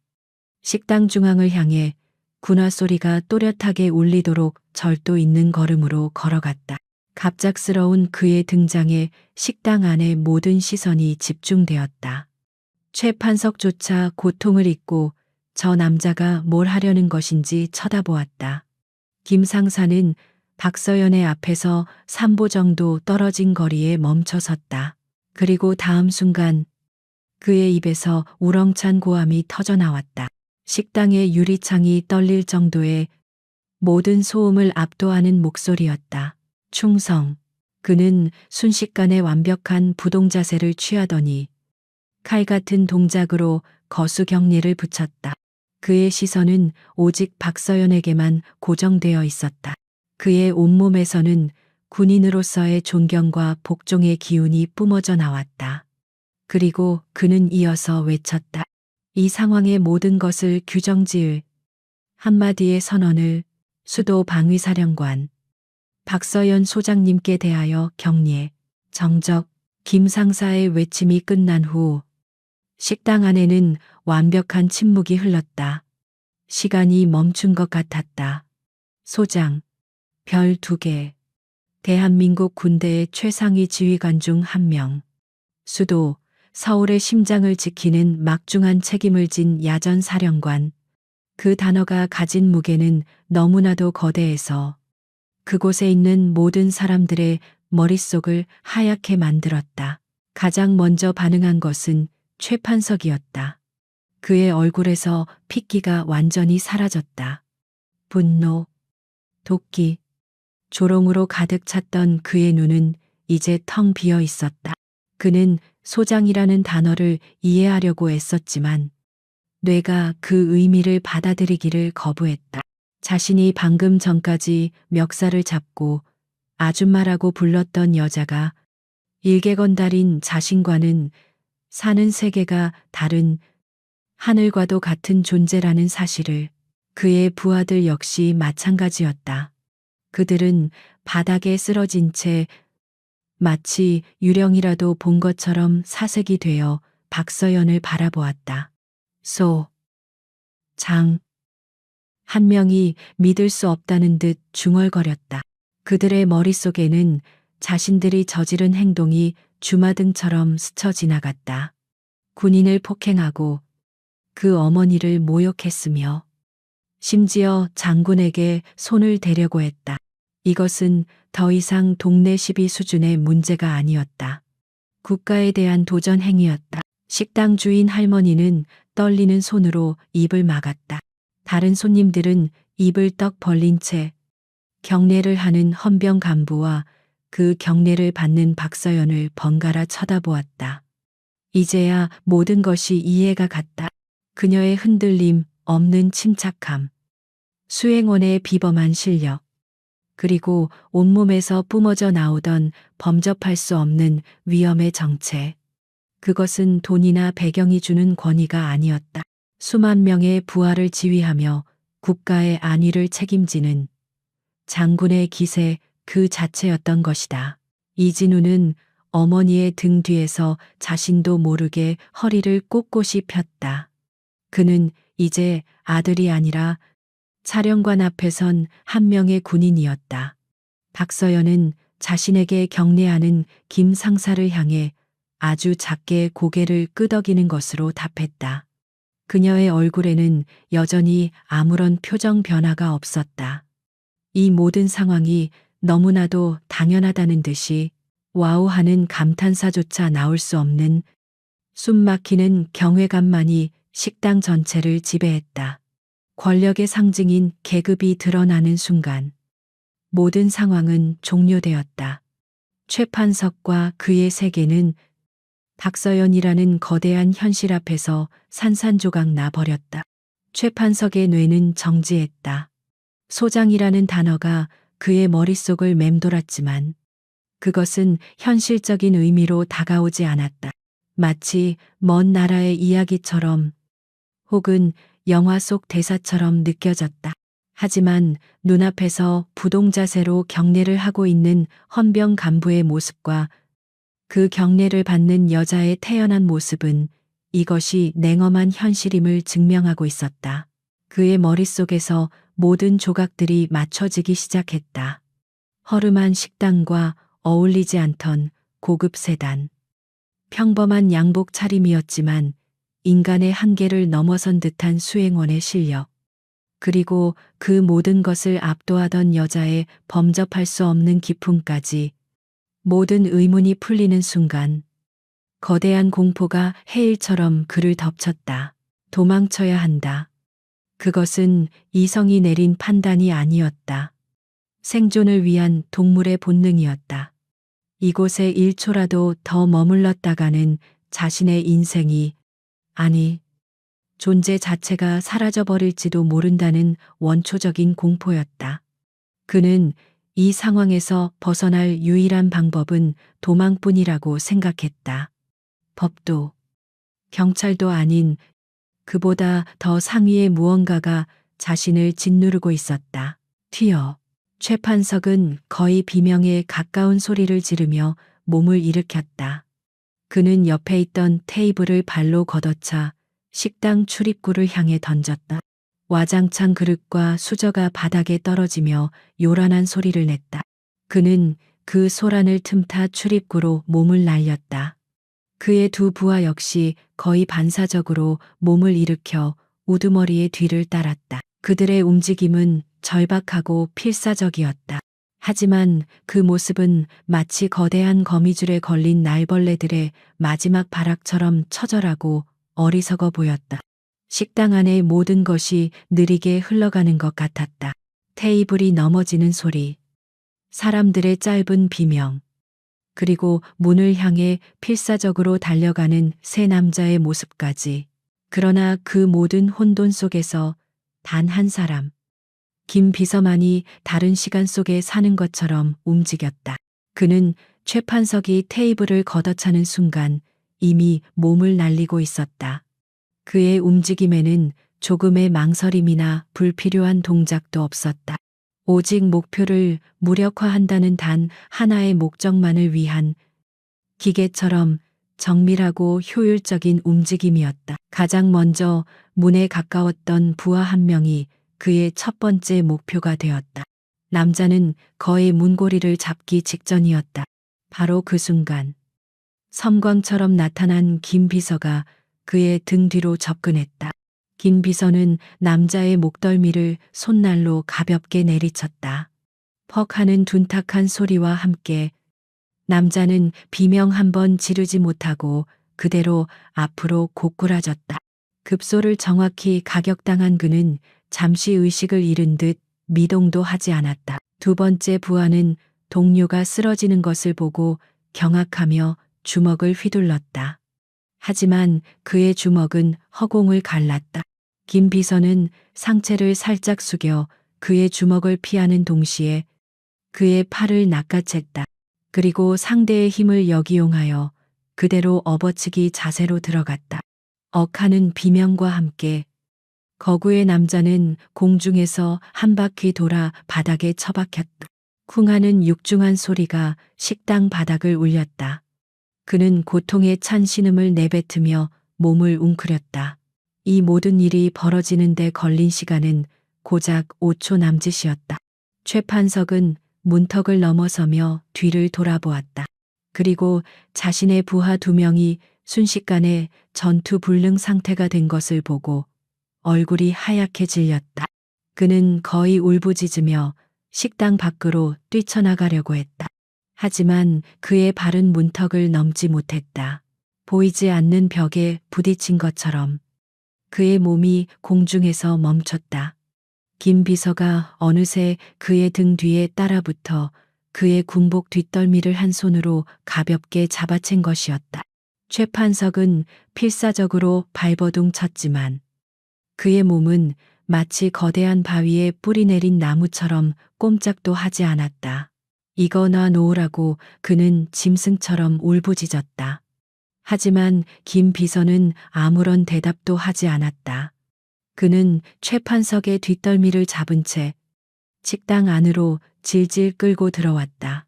식당 중앙을 향해 군화 소리가 또렷하게 울리도록 절도 있는 걸음으로 걸어갔다. 갑작스러운 그의 등장에 식당 안의 모든 시선이 집중되었다. 최판석조차 고통을 잊고 저 남자가 뭘 하려는 것인지 쳐다보았다. 김 상사는 박서연의 앞에서 3보 정도 떨어진 거리에 멈춰 섰다. 그리고 다음 순간 그의 입에서 우렁찬 고함이 터져 나왔다. 식당의 유리창이 떨릴 정도의 모든 소음을 압도하는 목소리였다. 충성. 그는 순식간에 완벽한 부동 자세를 취하더니 칼 같은 동작으로 거수 경례를 붙였다. 그의 시선은 오직 박서연에게만 고정되어 있었다. 그의 온몸에서는 군인으로서의 존경과 복종의 기운이 뿜어져 나왔다. 그리고 그는 이어서 외쳤다. 이 상황의 모든 것을 규정지을 한마디의 선언을 수도 방위사령관 박서연 소장님께 대하여 경례. 정적. 김 상사의 외침이 끝난 후 식당 안에는 완벽한 침묵이 흘렀다. 시간이 멈춘 것 같았다. 소장. 별 2개. 대한민국 군대의 최상위 지휘관 중 한 명. 수도. 서울의 심장을 지키는 막중한 책임을 진 야전 사령관. 그 단어가 가진 무게는 너무나도 거대해서 그곳에 있는 모든 사람들의 머릿속을 하얗게 만들었다. 가장 먼저 반응한 것은 최판석이었다. 그의 얼굴에서 핏기가 완전히 사라졌다. 분노, 도끼, 조롱으로 가득 찼던 그의 눈은 이제 텅 비어 있었다. 그는 소장이라는 단어를 이해하려고 애썼지만 뇌가 그 의미를 받아들이기를 거부했다. 자신이 방금 전까지 멱살을 잡고 아줌마라고 불렀던 여자가 일개건달인 자신과는 사는 세계가 다른 하늘과도 같은 존재라는 사실을 그의 부하들 역시 마찬가지였다. 그들은 바닥에 쓰러진 채 마치 유령이라도 본 것처럼 사색이 되어 박서연을 바라보았다. 장. 한 명이 믿을 수 없다는 듯 중얼거렸다. 그들의 머릿속에는 자신들이 저지른 행동이 주마등처럼 스쳐 지나갔다. 군인을 폭행하고 그 어머니를 모욕했으며 심지어 장군에게 손을 대려고 했다. 이것은 더 이상 동네 시비 수준의 문제가 아니었다. 국가에 대한 도전 행위였다. 식당 주인 할머니는 떨리는 손으로 입을 막았다. 다른 손님들은 입을 떡 벌린 채 경례를 하는 헌병 간부와 그 경례를 받는 박서연을 번갈아 쳐다보았다. 이제야 모든 것이 이해가 갔다. 그녀의 흔들림 없는 침착함, 수행원의 비범한 실력, 그리고 온몸에서 뿜어져 나오던 범접할 수 없는 위험의 정체. 그것은 돈이나 배경이 주는 권위가 아니었다. 수만 명의 부하를 지휘하며 국가의 안위를 책임지는 장군의 기세 그 자체였던 것이다. 이진우는 어머니의 등 뒤에서 자신도 모르게 허리를 꼿꼿이 폈다. 그는 이제 아들이 아니라 사령관 앞에 선 한 명의 군인이었다. 박서연은 자신에게 경례하는 김 상사를 향해 아주 작게 고개를 끄덕이는 것으로 답했다. 그녀의 얼굴에는 여전히 아무런 표정 변화가 없었다. 이 모든 상황이 너무나도 당연하다는 듯이 와우 하는 감탄사조차 나올 수 없는 숨막히는 경외감만이 식당 전체를 지배했다. 권력의 상징인 계급이 드러나는 순간 모든 상황은 종료되었다. 최판석과 그의 세계는 박서연이라는 거대한 현실 앞에서 산산조각 나버렸다. 최판석의 뇌는 정지했다. 소장이라는 단어가 그의 머릿속을 맴돌았지만 그것은 현실적인 의미로 다가오지 않았다. 마치 먼 나라의 이야기처럼 혹은 영화 속 대사처럼 느껴졌다. 하지만 눈앞에서 부동자세로 경례를 하고 있는 헌병 간부의 모습과 그 경례를 받는 여자의 태연한 모습은 이것이 냉엄한 현실임을 증명하고 있었다. 그의 머릿속에서 모든 조각들이 맞춰지기 시작했다. 허름한 식당과 어울리지 않던 고급 세단. 평범한 양복 차림이었지만 인간의 한계를 넘어선 듯한 수행원의 실력. 그리고 그 모든 것을 압도하던 여자의 범접할 수 없는 기품까지 모든 의문이 풀리는 순간 거대한 공포가 해일처럼 그를 덮쳤다. 도망쳐야 한다. 그것은 이성이 내린 판단이 아니었다. 생존을 위한 동물의 본능이었다. 이곳에 1초라도 더 머물렀다가는 자신의 인생이, 아니, 존재 자체가 사라져버릴지도 모른다는 원초적인 공포였다. 그는 이 상황에서 벗어날 유일한 방법은 도망뿐이라고 생각했다. 법도, 경찰도 아닌 그보다 더 상위의 무언가가 자신을 짓누르고 있었다. 튀어. 최판석은 거의 비명에 가까운 소리를 지르며 몸을 일으켰다. 그는 옆에 있던 테이블을 발로 걷어차 식당 출입구를 향해 던졌다. 와장창 그릇과 수저가 바닥에 떨어지며 요란한 소리를 냈다. 그는 그 소란을 틈타 출입구로 몸을 날렸다. 그의 두 부하 역시 거의 반사적으로 몸을 일으켜 우두머리의 뒤를 따랐다. 그들의 움직임은 절박하고 필사적이었다. 하지만 그 모습은 마치 거대한 거미줄에 걸린 날벌레들의 마지막 발악처럼 처절하고 어리석어 보였다. 식당 안의 모든 것이 느리게 흘러가는 것 같았다. 테이블이 넘어지는 소리, 사람들의 짧은 비명, 그리고 문을 향해 필사적으로 달려가는 세 남자의 모습까지. 그러나 그 모든 혼돈 속에서 단 한 사람, 김 비서만이 다른 시간 속에 사는 것처럼 움직였다. 그는 최판석이 테이블을 걷어차는 순간 이미 몸을 날리고 있었다. 그의 움직임에는 조금의 망설임이나 불필요한 동작도 없었다. 오직 목표를 무력화한다는 단 하나의 목적만을 위한 기계처럼 정밀하고 효율적인 움직임이었다. 가장 먼저 문에 가까웠던 부하 한 명이 그의 첫 번째 목표가 되었다. 남자는 거의 문고리를 잡기 직전이었다. 바로 그 순간 섬광처럼 나타난 김 비서가 그의 등 뒤로 접근했다. 김 비서는 남자의 목덜미를 손날로 가볍게 내리쳤다. 퍽 하는 둔탁한 소리와 함께 남자는 비명 한 번 지르지 못하고 그대로 앞으로 고꾸라졌다. 급소를 정확히 가격당한 그는 잠시 의식을 잃은 듯 미동도 하지 않았다. 두 번째 부하는 동료가 쓰러지는 것을 보고 경악하며 주먹을 휘둘렀다. 하지만 그의 주먹은 허공을 갈랐다. 김 비서는 상체를 살짝 숙여 그의 주먹을 피하는 동시에 그의 팔을 낚아챘다. 그리고 상대의 힘을 역이용하여 그대로 업어치기 자세로 들어갔다. 억하는 비명과 함께 거구의 남자는 공중에서 한 바퀴 돌아 바닥에 처박혔다. 쿵하는 육중한 소리가 식당 바닥을 울렸다. 그는 고통에 찬 신음을 내뱉으며 몸을 웅크렸다. 이 모든 일이 벌어지는 데 걸린 시간은 고작 5초 남짓이었다. 최판석은 문턱을 넘어서며 뒤를 돌아보았다. 그리고 자신의 부하 2명이 순식간에 전투 불능 상태가 된 것을 보고 얼굴이 하얗게 질렸다. 그는 거의 울부짖으며 식당 밖으로 뛰쳐나가려고 했다. 하지만 그의 발은 문턱을 넘지 못했다. 보이지 않는 벽에 부딪힌 것처럼 그의 몸이 공중에서 멈췄다. 김 비서가 어느새 그의 등 뒤에 따라붙어 그의 군복 뒷덜미를 한 손으로 가볍게 잡아챈 것이었다. 최판석은 필사적으로 발버둥 쳤지만 그의 몸은 마치 거대한 바위에 뿌리 내린 나무처럼 꼼짝도 하지 않았다. 이거 놔 놓으라고 그는 짐승처럼 울부짖었다. 하지만 김 비서는 아무런 대답도 하지 않았다. 그는 최판석의 뒷덜미를 잡은 채 식당 안으로 질질 끌고 들어왔다.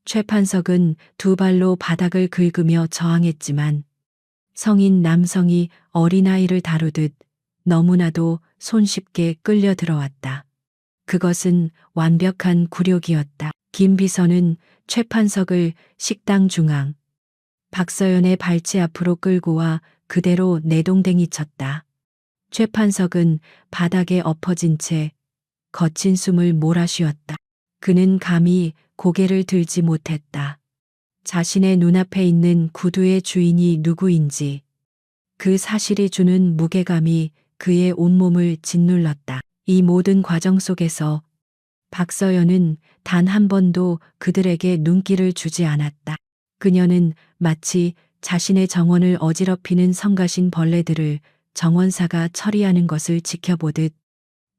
최판석은 2발로 바닥을 긁으며 저항했지만 성인 남성이 어린아이를 다루듯 너무나도 손쉽게 끌려 들어왔다. 그것은 완벽한 굴욕이었다. 김 비서는 최판석을 식당 중앙, 박서연의 발치 앞으로 끌고 와 그대로 내동댕이 쳤다. 최판석은 바닥에 엎어진 채 거친 숨을 몰아쉬었다. 그는 감히 고개를 들지 못했다. 자신의 눈앞에 있는 구두의 주인이 누구인지 그 사실이 주는 무게감이 그의 온몸을 짓눌렀다. 이 모든 과정 속에서 박서연은 단 한 번도 그들에게 눈길을 주지 않았다. 그녀는 마치 자신의 정원을 어지럽히는 성가신 벌레들을 정원사가 처리하는 것을 지켜보듯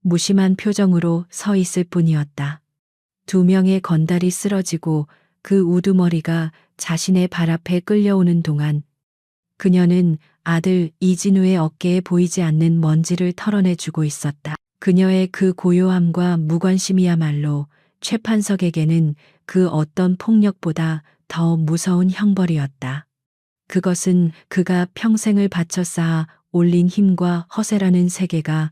무심한 표정으로 서 있을 뿐이었다. 2명의 건달이 쓰러지고 그 우두머리가 자신의 발 앞에 끌려오는 동안 그녀는 아들 이진우의 어깨에 보이지 않는 먼지를 털어내주고 있었다. 그녀의 그 고요함과 무관심이야말로 최판석에게는 그 어떤 폭력보다 더 무서운 형벌이었다. 그것은 그가 평생을 바쳐 쌓아 올린 힘과 허세라는 세계가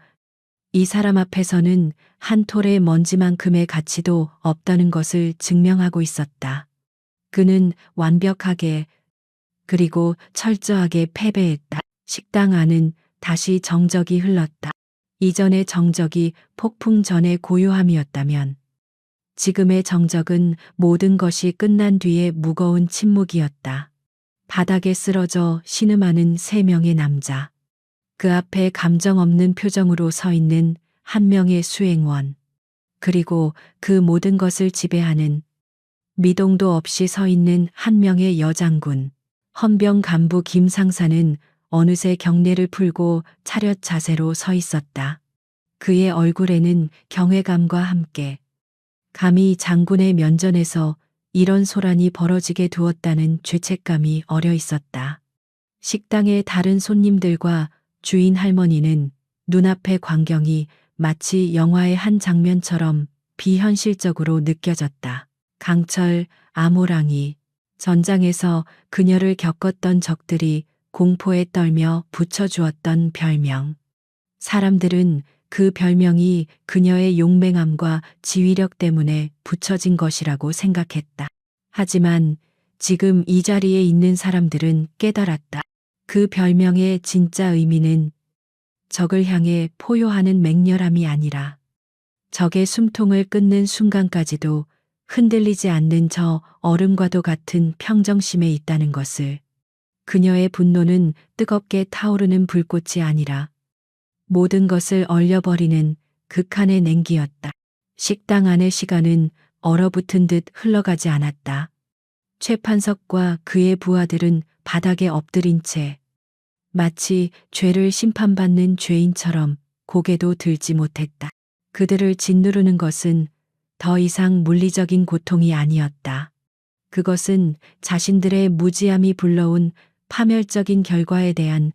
이 사람 앞에서는 한 톨의 먼지만큼의 가치도 없다는 것을 증명하고 있었다. 그는 완벽하게 그리고 철저하게 패배했다. 식당 안은 다시 정적이 흘렀다. 이전의 정적이 폭풍 전의 고요함이었다면 지금의 정적은 모든 것이 끝난 뒤의 무거운 침묵이었다. 바닥에 쓰러져 신음하는 3명의 남자. 그 앞에 감정 없는 표정으로 서 있는 한 명의 수행원. 그리고 그 모든 것을 지배하는 미동도 없이 서 있는 한 명의 여장군. 헌병 간부 김 상사는 어느새 경례를 풀고 차렷 자세로 서 있었다. 그의 얼굴에는 경외감과 함께 감히 장군의 면전에서 이런 소란이 벌어지게 두었다는 죄책감이 어려 있었다. 식당의 다른 손님들과 주인 할머니는 눈앞의 광경이 마치 영화의 한 장면처럼 비현실적으로 느껴졌다. 강철, 아모랑이, 전장에서 그녀를 겪었던 적들이 공포에 떨며 붙여주었던 별명. 사람들은 그 별명이 그녀의 용맹함과 지휘력 때문에 붙여진 것이라고 생각했다. 하지만 지금 이 자리에 있는 사람들은 깨달았다. 그 별명의 진짜 의미는 적을 향해 포효하는 맹렬함이 아니라 적의 숨통을 끊는 순간까지도 흔들리지 않는 저 얼음과도 같은 평정심에 있다는 것을 그녀의 분노는 뜨겁게 타오르는 불꽃이 아니라 모든 것을 얼려버리는 극한의 냉기였다. 식당 안의 시간은 얼어붙은 듯 흘러가지 않았다. 최판석과 그의 부하들은 바닥에 엎드린 채 마치 죄를 심판받는 죄인처럼 고개도 들지 못했다. 그들을 짓누르는 것은 더 이상 물리적인 고통이 아니었다. 그것은 자신들의 무지함이 불러온 파멸적인 결과에 대한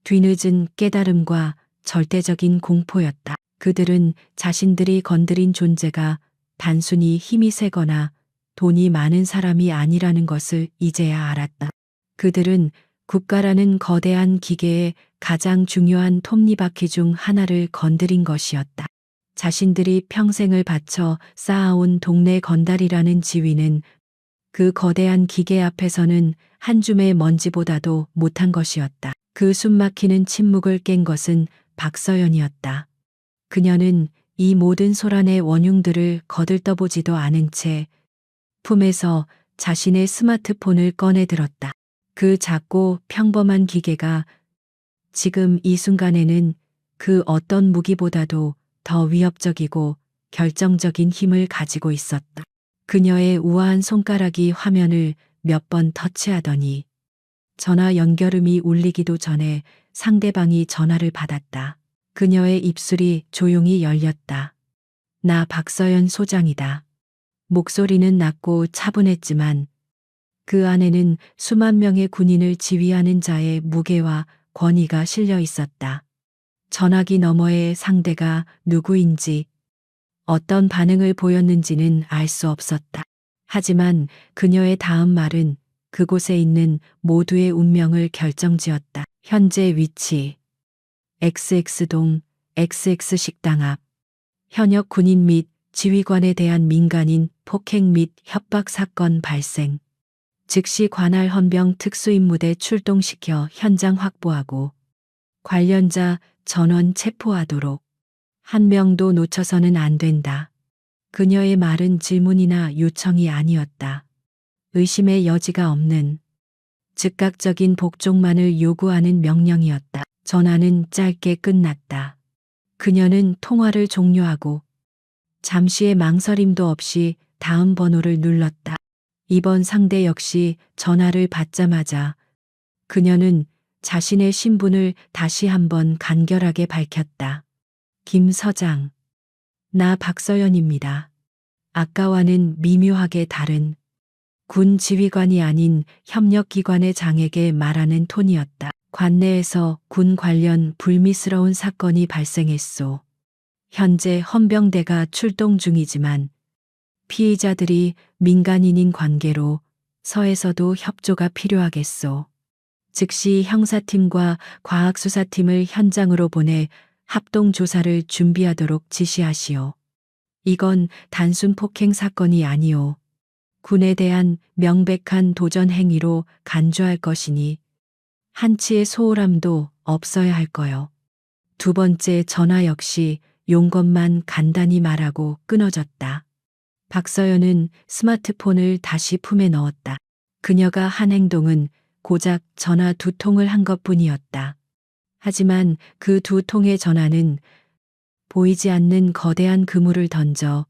뒤늦은 깨달음과 절대적인 공포였다. 그들은 자신들이 건드린 존재가 단순히 힘이 세거나 돈이 많은 사람이 아니라는 것을 이제야 알았다. 그들은 국가라는 거대한 기계의 가장 중요한 톱니바퀴 중 하나를 건드린 것이었다. 자신들이 평생을 바쳐 쌓아온 동네 건달이라는 지위는 그 거대한 기계 앞에서는 한 줌의 먼지보다도 못한 것이었다. 그 숨막히는 침묵을 깬 것은 박서연이었다. 그녀는 이 모든 소란의 원흉들을 거들떠보지도 않은 채 품에서 자신의 스마트폰을 꺼내 들었다. 그 작고 평범한 기계가 지금 이 순간에는 그 어떤 무기보다도 더 위협적이고 결정적인 힘을 가지고 있었다. 그녀의 우아한 손가락이 화면을 몇 번 터치하더니 전화 연결음이 울리기도 전에 상대방이 전화를 받았다. 그녀의 입술이 조용히 열렸다. 나 박서연 소장이다. 목소리는 낮고 차분했지만 그 안에는 수만 명의 군인을 지휘하는 자의 무게와 권위가 실려 있었다. 전화기 너머의 상대가 누구인지 어떤 반응을 보였는지는 알 수 없었다. 하지만 그녀의 다음 말은 그곳에 있는 모두의 운명을 결정지었다. 현재 위치 XX동 XX식당 앞. 현역 군인 및 지휘관에 대한 민간인 폭행 및 협박 사건 발생. 즉시 관할 헌병 특수임무대 출동시켜 현장 확보하고 관련자 전원 체포하도록. 한 명도 놓쳐서는 안 된다. 그녀의 말은 질문이나 요청이 아니었다. 의심의 여지가 없는 즉각적인 복종만을 요구하는 명령이었다. 전화는 짧게 끝났다. 그녀는 통화를 종료하고 잠시의 망설임도 없이 다음 번호를 눌렀다. 이번 상대 역시 전화를 받자마자 그녀는 자신의 신분을 다시 한번 간결하게 밝혔다. 김 서장. 나 박서연입니다. 아까와는 미묘하게 다른 군 지휘관이 아닌 협력기관의 장에게 말하는 톤이었다. 관내에서 군 관련 불미스러운 사건이 발생했소. 현재 헌병대가 출동 중이지만 피의자들이 민간인인 관계로 서에서도 협조가 필요하겠소. 즉시 형사팀과 과학수사팀을 현장으로 보내 합동조사를 준비하도록 지시하시오. 이건 단순 폭행 사건이 아니오. 군에 대한 명백한 도전 행위로 간주할 것이니 한치의 소홀함도 없어야 할 거요. 두 번째 전화 역시 용건만 간단히 말하고 끊어졌다. 박서연은 스마트폰을 다시 품에 넣었다. 그녀가 한 행동은 고작 전화 두 통을 한 것뿐이었다. 하지만 그 두 통의 전화는 보이지 않는 거대한 그물을 던져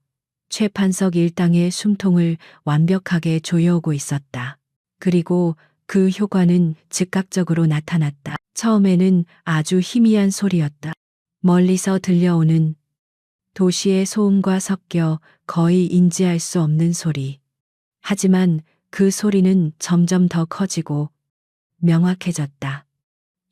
최판석 일당의 숨통을 완벽하게 조여오고 있었다. 그리고 그 효과는 즉각적으로 나타났다. 처음에는 아주 희미한 소리였다. 멀리서 들려오는 도시의 소음과 섞여 거의 인지할 수 없는 소리. 하지만 그 소리는 점점 더 커지고 명확해졌다.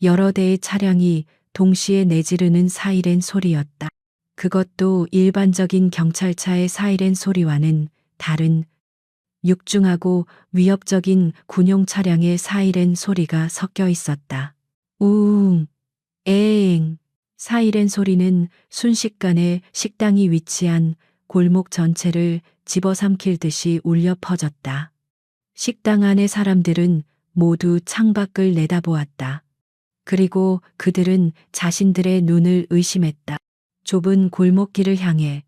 여러 대의 차량이 동시에 내지르는 사이렌 소리였다. 그것도 일반적인 경찰차의 사이렌 소리와는 다른 육중하고 위협적인 군용 차량의 사이렌 소리가 섞여 있었다. 우웅, 에엥. 사이렌 소리는 순식간에 식당이 위치한 골목 전체를 집어삼킬 듯이 울려 퍼졌다. 식당 안의 사람들은 모두 창밖을 내다보았다. 그리고 그들은 자신들의 눈을 의심했다. 좁은 골목길을 향해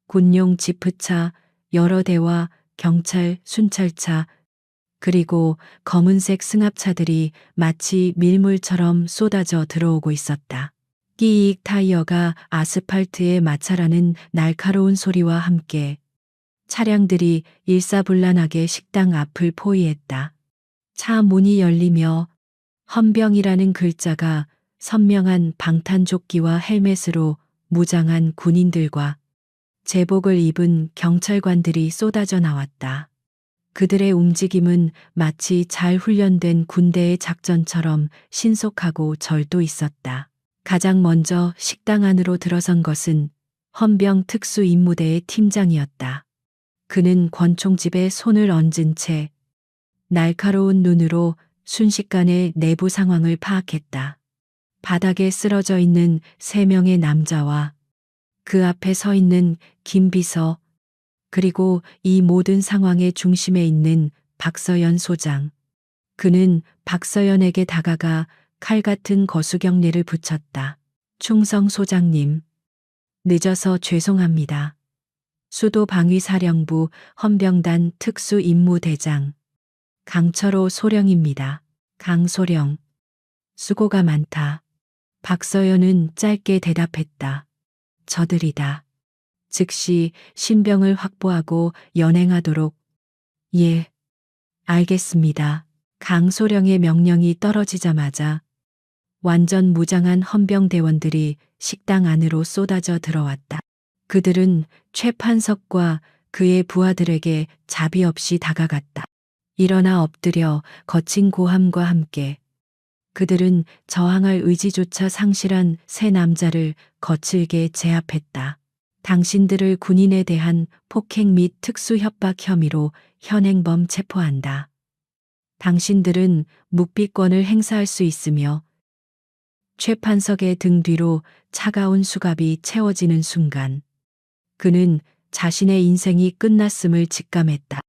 군용 지프차 여러 대와 경찰 순찰차 그리고 검은색 승합차들이 마치 밀물처럼 쏟아져 들어오고 있었다. 끼익 타이어가 아스팔트에 마찰하는 날카로운 소리와 함께 차량들이 일사불란하게 식당 앞을 포위했다. 차 문이 열리며 헌병이라는 글자가 선명한 방탄조끼와 헬멧으로 무장한 군인들과 제복을 입은 경찰관들이 쏟아져 나왔다. 그들의 움직임은 마치 잘 훈련된 군대의 작전처럼 신속하고 절도 있었다. 가장 먼저 식당 안으로 들어선 것은 헌병 특수임무대의 팀장이었다. 그는 권총집에 손을 얹은 채 날카로운 눈으로 순식간에 내부 상황을 파악했다. 바닥에 쓰러져 있는 3명의 남자와 그 앞에 서 있는 김 비서, 그리고 이 모든 상황의 중심에 있는 박서연 소장. 그는 박서연에게 다가가 칼 같은 거수경례를 붙였다. 충성 소장님, 늦어서 죄송합니다. 수도방위사령부 헌병단 특수임무대장 강철호 소령입니다. 강소령, 수고가 많다. 박서연은 짧게 대답했다. 저들이다. 즉시 신병을 확보하고 연행하도록. 예, 알겠습니다. 강소령의 명령이 떨어지자마자 완전 무장한 헌병대원들이 식당 안으로 쏟아져 들어왔다. 그들은 최판석과 그의 부하들에게 자비 없이 다가갔다. 일어나 엎드려 거친 고함과 함께 그들은 저항할 의지조차 상실한 3 남자를 거칠게 제압했다. 당신들을 군인에 대한 폭행 및 특수협박 혐의로 현행범 체포한다. 당신들은 묵비권을 행사할 수 있으며 최판석의 등 뒤로 차가운 수갑이 채워지는 순간 그는 자신의 인생이 끝났음을 직감했다.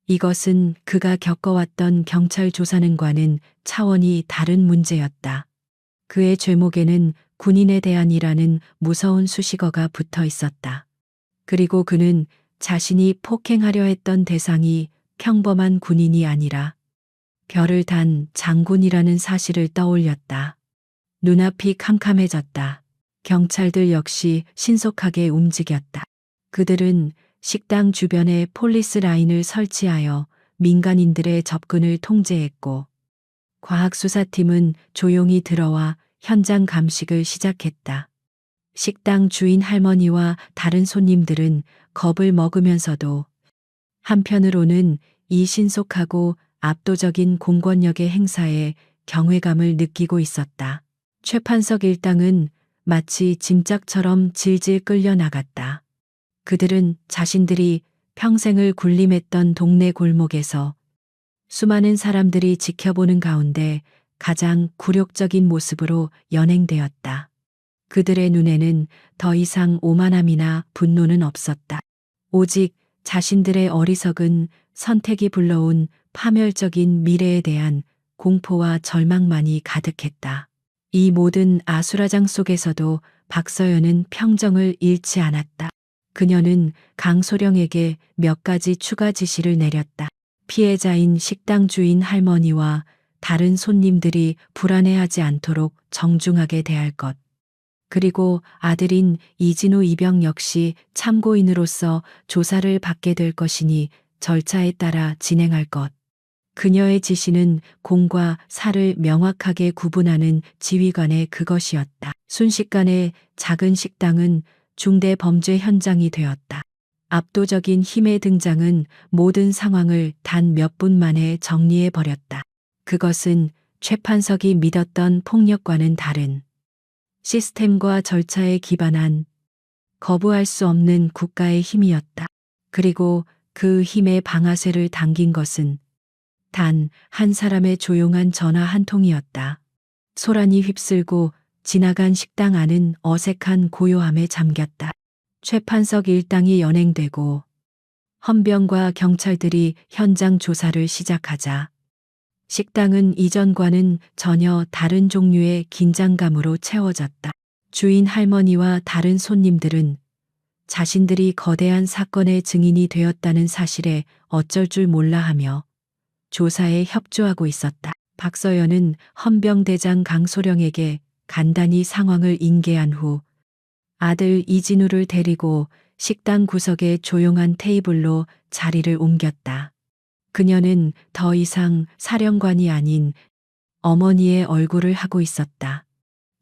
이것은 그가 겪어왔던 경찰 조사는과는 차원이 다른 문제였다. 그의 죄목에는 군인에 대한이라는 무서운 수식어가 붙어 있었다. 그리고 그는 자신이 폭행하려 했던 대상이 평범한 군인이 아니라 별을 단 장군이라는 사실을 떠올렸다. 눈앞이 캄캄해졌다. 경찰들 역시 신속하게 움직였다. 그들은 식당 주변에 폴리스 라인을 설치하여 민간인들의 접근을 통제했고 과학수사팀은 조용히 들어와 현장 감식을 시작했다. 식당 주인 할머니와 다른 손님들은 겁을 먹으면서도 한편으로는 이 신속하고 압도적인 공권력의 행사에 경외감을 느끼고 있었다. 최판석 일당은 마치 짐짝처럼 질질 끌려나갔다. 그들은 자신들이 평생을 군림했던 동네 골목에서 수많은 사람들이 지켜보는 가운데 가장 굴욕적인 모습으로 연행되었다. 그들의 눈에는 더 이상 오만함이나 분노는 없었다. 오직 자신들의 어리석은 선택이 불러온 파멸적인 미래에 대한 공포와 절망만이 가득했다. 이 모든 아수라장 속에서도 박서연은 평정을 잃지 않았다. 그녀는 강소령에게 몇 가지 추가 지시를 내렸다. 피해자인 식당 주인 할머니와 다른 손님들이 불안해하지 않도록 정중하게 대할 것. 그리고 아들인 이진우 이병 역시 참고인으로서 조사를 받게 될 것이니 절차에 따라 진행할 것. 그녀의 지시는 공과 사를 명확하게 구분하는 지휘관의 그것이었다. 순식간에 작은 식당은 중대 범죄 현장이 되었다. 압도적인 힘의 등장은 모든 상황을 단 몇 분 만에 정리해 버렸다. 그것은 최판석이 믿었던 폭력과는 다른 시스템과 절차에 기반한 거부할 수 없는 국가의 힘이었다. 그리고 그 힘의 방아쇠를 당긴 것은 단 한 사람의 조용한 전화 한 통이었다. 소란이 휩쓸고 지나간 식당 안은 어색한 고요함에 잠겼다. 최판석 일당이 연행되고 헌병과 경찰들이 현장 조사를 시작하자 식당은 이전과는 전혀 다른 종류의 긴장감으로 채워졌다. 주인 할머니와 다른 손님들은 자신들이 거대한 사건의 증인이 되었다는 사실에 어쩔 줄 몰라 하며 조사에 협조하고 있었다. 박서연은 헌병대장 강소령에게 간단히 상황을 인계한 후 아들 이진우를 데리고 식당 구석의 조용한 테이블로 자리를 옮겼다. 그녀는 더 이상 사령관이 아닌 어머니의 얼굴을 하고 있었다.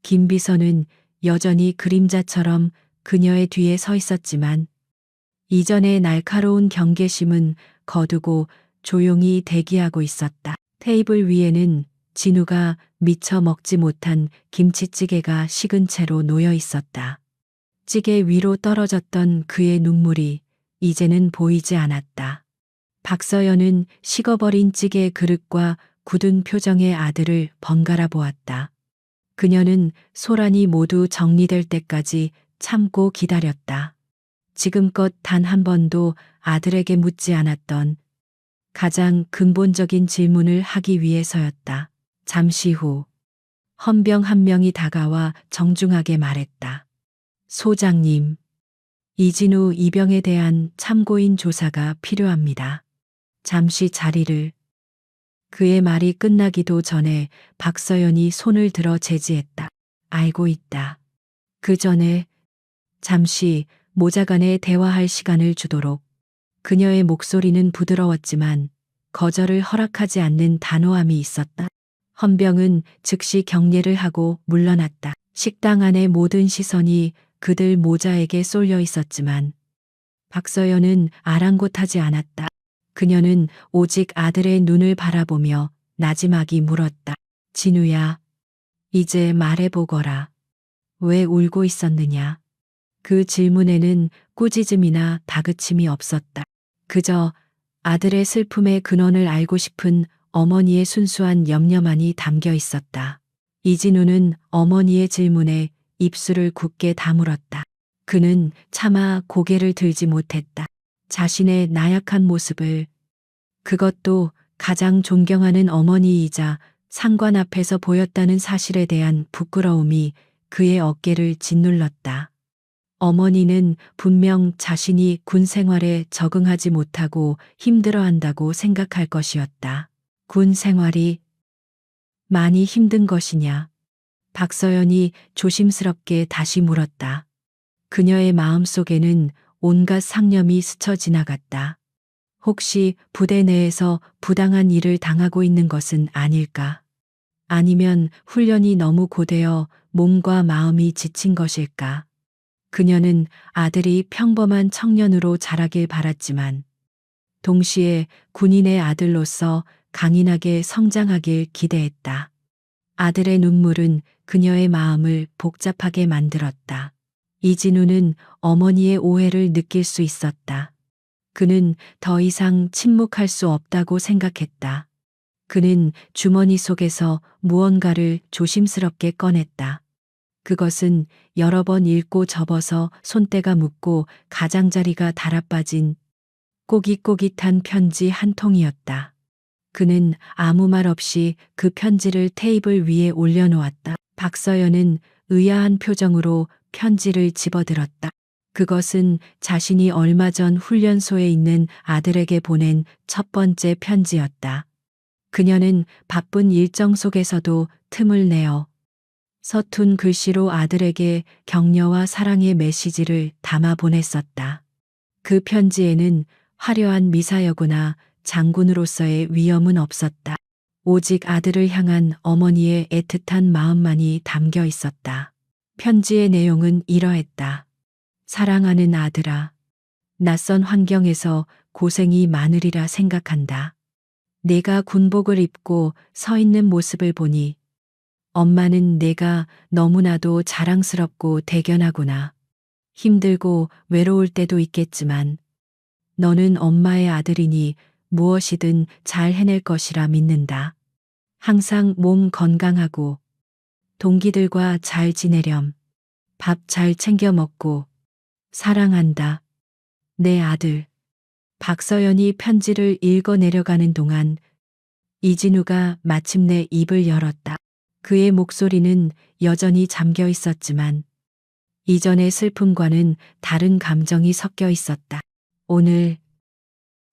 김비서는 여전히 그림자처럼 그녀의 뒤에 서 있었지만 이전의 날카로운 경계심은 거두고 조용히 대기하고 있었다. 테이블 위에는 진우가 미처 먹지 못한 김치찌개가 식은 채로 놓여 있었다. 찌개 위로 떨어졌던 그의 눈물이 이제는 보이지 않았다. 박서연은 식어버린 찌개 그릇과 굳은 표정의 아들을 번갈아 보았다. 그녀는 소란이 모두 정리될 때까지 참고 기다렸다. 지금껏 단 한 번도 아들에게 묻지 않았던 가장 근본적인 질문을 하기 위해서였다. 잠시 후 헌병 한 명이 다가와 정중하게 말했다. 소장님, 이진우 이병에 대한 참고인 조사가 필요합니다. 잠시 자리를. 그의 말이 끝나기도 전에 박서연이 손을 들어 제지했다. 알고 있다. 그 전에 잠시 모자간에 대화할 시간을 주도록. 그녀의 목소리는 부드러웠지만 거절을 허락하지 않는 단호함이 있었다. 헌병은 즉시 경례를 하고 물러났다. 식당 안의 모든 시선이 그들 모자에게 쏠려 있었지만 박서연은 아랑곳하지 않았다. 그녀는 오직 아들의 눈을 바라보며 나지막이 물었다. 진우야, 이제 말해보거라. 왜 울고 있었느냐? 그 질문에는 꾸짖음이나 다그침이 없었다. 그저 아들의 슬픔의 근원을 알고 싶은 어머니의 순수한 염려만이 담겨 있었다. 이진우는 어머니의 질문에 입술을 굳게 다물었다. 그는 차마 고개를 들지 못했다. 자신의 나약한 모습을, 그것도 가장 존경하는 어머니이자 상관 앞에서 보였다는 사실에 대한 부끄러움이 그의 어깨를 짓눌렀다. 어머니는 분명 자신이 군 생활에 적응하지 못하고 힘들어한다고 생각할 것이었다. 군 생활이 많이 힘든 것이냐? 박서연이 조심스럽게 다시 물었다. 그녀의 마음속에는 온갖 상념이 스쳐 지나갔다. 혹시 부대 내에서 부당한 일을 당하고 있는 것은 아닐까? 아니면 훈련이 너무 고되어 몸과 마음이 지친 것일까? 그녀는 아들이 평범한 청년으로 자라길 바랐지만 동시에 군인의 아들로서 강인하게 성장하길 기대했다. 아들의 눈물은 그녀의 마음을 복잡하게 만들었다. 이진우는 어머니의 오해를 느낄 수 있었다. 그는 더 이상 침묵할 수 없다고 생각했다. 그는 주머니 속에서 무언가를 조심스럽게 꺼냈다. 그것은 여러 번 읽고 접어서 손때가 묻고 가장자리가 달아빠진 꼬깃꼬깃한 편지 한 통이었다. 그는 아무 말 없이 그 편지를 테이블 위에 올려놓았다. 박서연은 의아한 표정으로 편지를 집어들었다. 그것은 자신이 얼마 전 훈련소에 있는 아들에게 보낸 첫 번째 편지였다. 그녀는 바쁜 일정 속에서도 틈을 내어 서툰 글씨로 아들에게 격려와 사랑의 메시지를 담아 보냈었다. 그 편지에는 화려한 미사여구나 장군으로서의 위엄은 없었다. 오직 아들을 향한 어머니의 애틋한 마음만이 담겨 있었다. 편지의 내용은 이러했다. 사랑하는 아들아, 낯선 환경에서 고생이 많으리라 생각한다. 내가 군복을 입고 서 있는 모습을 보니 엄마는 내가 너무나도 자랑스럽고 대견하구나. 힘들고 외로울 때도 있겠지만 너는 엄마의 아들이니 무엇이든 잘 해낼 것이라 믿는다. 항상 몸 건강하고 동기들과 잘 지내렴. 밥 잘 챙겨 먹고 사랑한다. 내 아들. 박서연이 편지를 읽어 내려가는 동안 이진우가 마침내 입을 열었다. 그의 목소리는 여전히 잠겨 있었지만 이전의 슬픔과는 다른 감정이 섞여 있었다. 오늘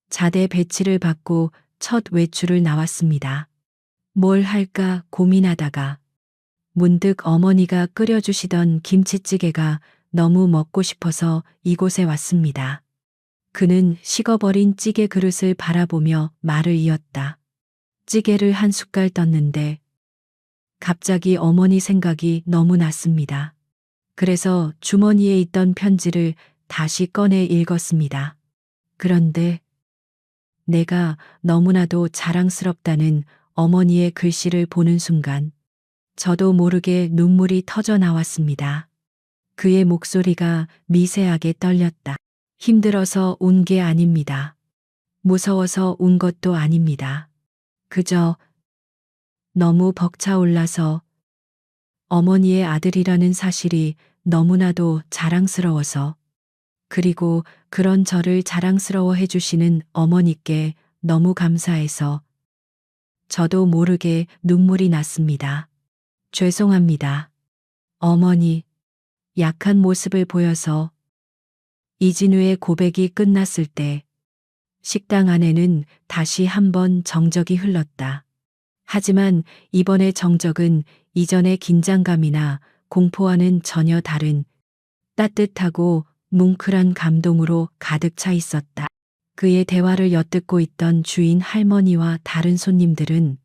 자대 배치를 받고 첫 외출을 나왔습니다. 뭘 할까 고민하다가 문득 어머니가 끓여주시던 김치찌개가 너무 먹고 싶어서 이곳에 왔습니다. 그는 식어버린 찌개 그릇을 바라보며 말을 이었다. 찌개를 한 숟갈 떴는데 갑자기 어머니 생각이 너무 났습니다. 그래서 주머니에 있던 편지를 다시 꺼내 읽었습니다. 그런데 내가 너무나도 자랑스럽다는 어머니의 글씨를 보는 순간 저도 모르게 눈물이 터져 나왔습니다. 그의 목소리가 미세하게 떨렸다. 힘들어서 운 게 아닙니다. 무서워서 운 것도 아닙니다. 그저 너무 벅차올라서 어머니의 아들이라는 사실이 너무나도 자랑스러워서, 그리고 그런 저를 자랑스러워 해주시는 어머니께 너무 감사해서 저도 모르게 눈물이 났습니다. 죄송합니다. 어머니, 약한 모습을 보여서. 이진우의 고백이 끝났을 때 식당 안에는 다시 한번 정적이 흘렀다. 하지만 이번의 정적은 이전의 긴장감이나 공포와는 전혀 다른 따뜻하고 뭉클한 감동으로 가득 차 있었다. 그의 대화를 엿듣고 있던 주인 할머니와 다른 손님들은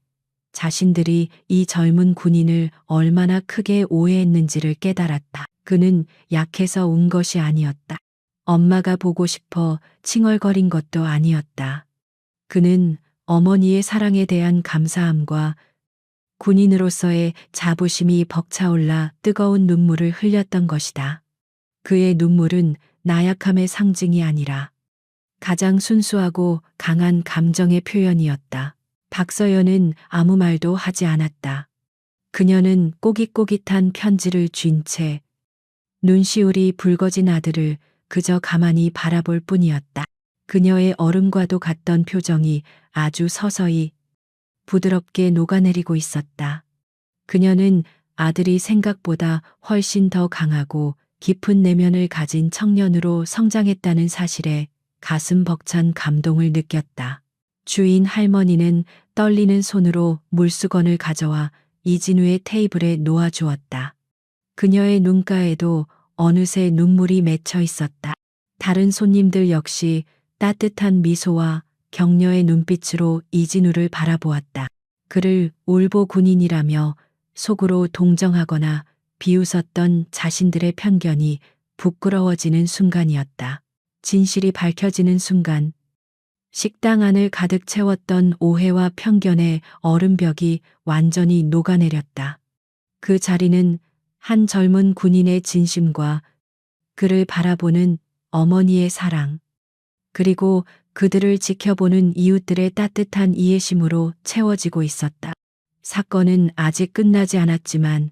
자신들이 이 젊은 군인을 얼마나 크게 오해했는지를 깨달았다. 그는 약해서 운 것이 아니었다. 엄마가 보고 싶어 칭얼거린 것도 아니었다. 그는 어머니의 사랑에 대한 감사함과 군인으로서의 자부심이 벅차올라 뜨거운 눈물을 흘렸던 것이다. 그의 눈물은 나약함의 상징이 아니라 가장 순수하고 강한 감정의 표현이었다. 박서연은 아무 말도 하지 않았다. 그녀는 꼬깃꼬깃한 편지를 쥔 채 눈시울이 붉어진 아들을 그저 가만히 바라볼 뿐이었다. 그녀의 얼음과도 같던 표정이 아주 서서히 부드럽게 녹아내리고 있었다. 그녀는 아들이 생각보다 훨씬 더 강하고 깊은 내면을 가진 청년으로 성장했다는 사실에 가슴 벅찬 감동을 느꼈다. 주인 할머니는 떨리는 손으로 물수건을 가져와 이진우의 테이블에 놓아주었다. 그녀의 눈가에도 어느새 눈물이 맺혀 있었다. 다른 손님들 역시 따뜻한 미소와 격려의 눈빛으로 이진우를 바라보았다. 그를 울보 군인이라며 속으로 동정하거나 비웃었던 자신들의 편견이 부끄러워지는 순간이었다. 진실이 밝혀지는 순간 식당 안을 가득 채웠던 오해와 편견의 얼음벽이 완전히 녹아내렸다. 그 자리는 한 젊은 군인의 진심과 그를 바라보는 어머니의 사랑, 그리고 그들을 지켜보는 이웃들의 따뜻한 이해심으로 채워지고 있었다. 사건은 아직 끝나지 않았지만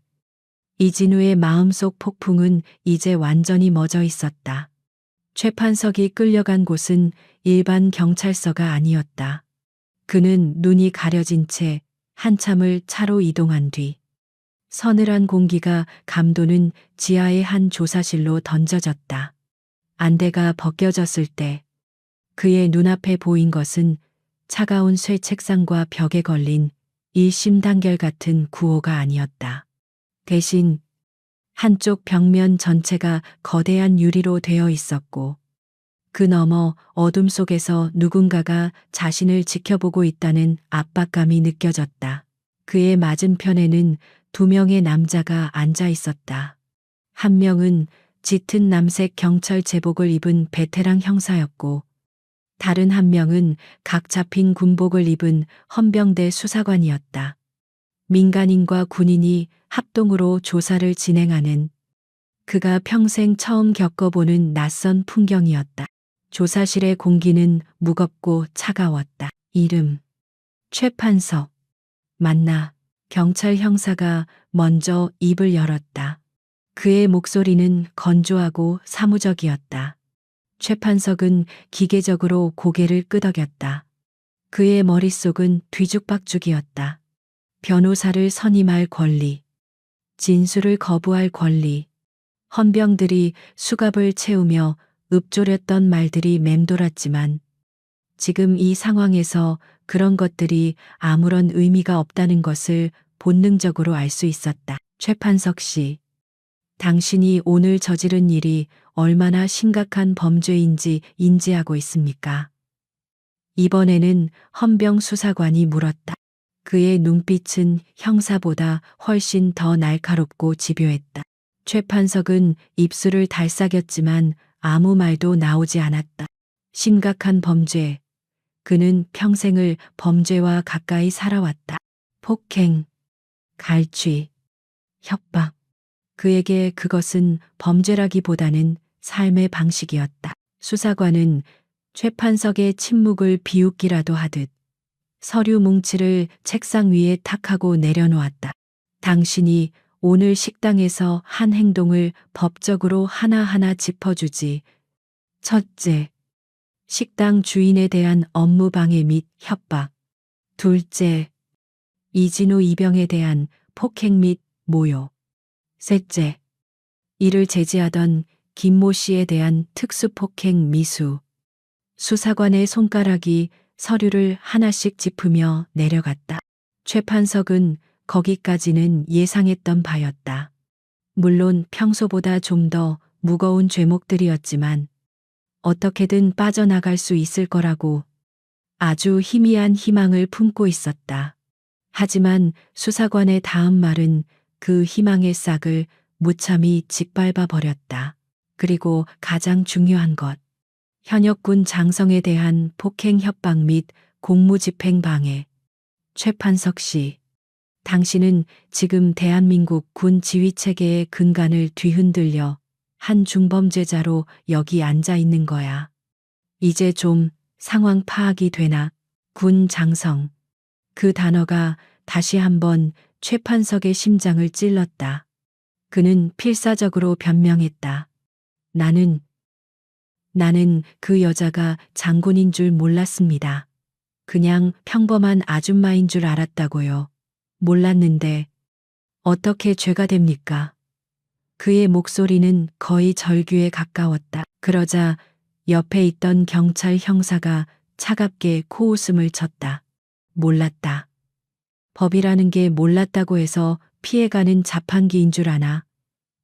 이진우의 마음속 폭풍은 이제 완전히 멎어 있었다. 최판석이 끌려간 곳은 일반 경찰서가 아니었다. 그는 눈이 가려진 채 한참을 차로 이동한 뒤 서늘한 공기가 감도는 지하의 한 조사실로 던져졌다. 안대가 벗겨졌을 때 그의 눈앞에 보인 것은 차가운 쇠 책상과 벽에 걸린 일심단결 같은 구호가 아니었다. 대신 한쪽 벽면 전체가 거대한 유리로 되어 있었고 그 너머 어둠 속에서 누군가가 자신을 지켜보고 있다는 압박감이 느껴졌다. 그의 맞은편에는 2명의 남자가 앉아 있었다. 한 명은 짙은 남색 경찰 제복을 입은 베테랑 형사였고 다른 한 명은 각 잡힌 군복을 입은 헌병대 수사관이었다. 민간인과 군인이 합동으로 조사를 진행하는 그가 평생 처음 겪어보는 낯선 풍경이었다. 조사실의 공기는 무겁고 차가웠다. 이름 최판석. 맞나? 경찰 형사가 먼저 입을 열었다. 그의 목소리는 건조하고 사무적이었다. 최판석은 기계적으로 고개를 끄덕였다. 그의 머릿속은 뒤죽박죽이었다. 변호사를 선임할 권리, 진술을 거부할 권리, 헌병들이 수갑을 채우며 읊조렸던 말들이 맴돌았지만 지금 이 상황에서 그런 것들이 아무런 의미가 없다는 것을 본능적으로 알 수 있었다. 최판석 씨, 당신이 오늘 저지른 일이 얼마나 심각한 범죄인지 인지하고 있습니까? 이번에는 헌병 수사관이 물었다. 그의 눈빛은 형사보다 훨씬 더 날카롭고 집요했다. 최판석은 입술을 달싹였지만 아무 말도 나오지 않았다. 심각한 범죄. 그는 평생을 범죄와 가까이 살아왔다. 폭행, 갈취, 협박. 그에게 그것은 범죄라기보다는 삶의 방식이었다. 수사관은 최판석의 침묵을 비웃기라도 하듯 서류 뭉치를 책상 위에 탁 하고 내려놓았다. 당신이 오늘 식당에서 한 행동을 법적으로 하나하나 짚어주지. 첫째, 식당 주인에 대한 업무 방해 및 협박. 둘째, 이진우 이병에 대한 폭행 및 모욕. 셋째, 이를 제지하던 김모 씨에 대한 특수폭행 미수. 수사관의 손가락이 서류를 하나씩 짚으며 내려갔다. 최판석은 거기까지는 예상했던 바였다. 물론 평소보다 좀 더 무거운 죄목들이었지만 어떻게든 빠져나갈 수 있을 거라고 아주 희미한 희망을 품고 있었다. 하지만 수사관의 다음 말은 그 희망의 싹을 무참히 짓밟아 버렸다. 그리고 가장 중요한 것. 현역군 장성에 대한 폭행 협박 및 공무집행 방해. 최판석 씨, 당신은 지금 대한민국 군 지휘체계의 근간을 뒤흔들려 한 중범죄자로 여기 앉아 있는 거야. 이제 좀 상황 파악이 되나? 군 장성. 그 단어가 다시 한번 최판석의 심장을 찔렀다. 그는 필사적으로 변명했다. 나는 그 여자가 장군인 줄 몰랐습니다. 그냥 평범한 아줌마인 줄 알았다고요. 몰랐는데 어떻게 죄가 됩니까? 그의 목소리는 거의 절규에 가까웠다. 그러자 옆에 있던 경찰 형사가 차갑게 코웃음을 쳤다. 몰랐다. 법이라는 게 몰랐다고 해서 피해가는 자판기인 줄 아나?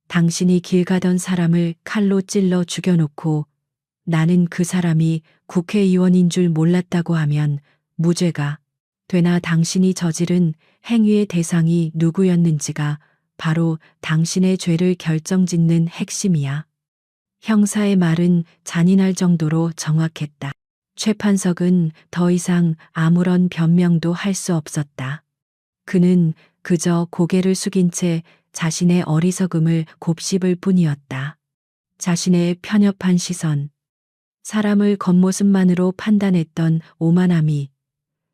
당신이 길 가던 사람을 칼로 찔러 죽여놓고 나는 그 사람이 국회의원인 줄 몰랐다고 하면 무죄가 되나? 당신이 저지른 행위의 대상이 누구였는지가 바로 당신의 죄를 결정짓는 핵심이야. 형사의 말은 잔인할 정도로 정확했다. 최판석은 더 이상 아무런 변명도 할 수 없었다. 그는 그저 고개를 숙인 채 자신의 어리석음을 곱씹을 뿐이었다. 자신의 편협한 시선, 사람을 겉모습만으로 판단했던 오만함이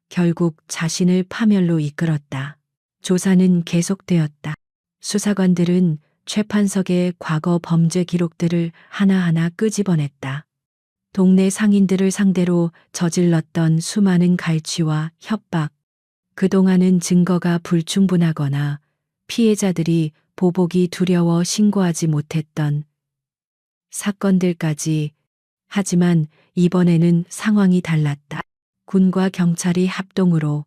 결국 자신을 파멸로 이끌었다. 조사는 계속되었다. 수사관들은 최판석의 과거 범죄 기록들을 하나하나 끄집어냈다. 동네 상인들을 상대로 저질렀던 수많은 갈취와 협박, 그동안은 증거가 불충분하거나 피해자들이 보복이 두려워 신고하지 못했던 사건들까지. 하지만 이번에는 상황이 달랐다. 군과 경찰이 합동으로,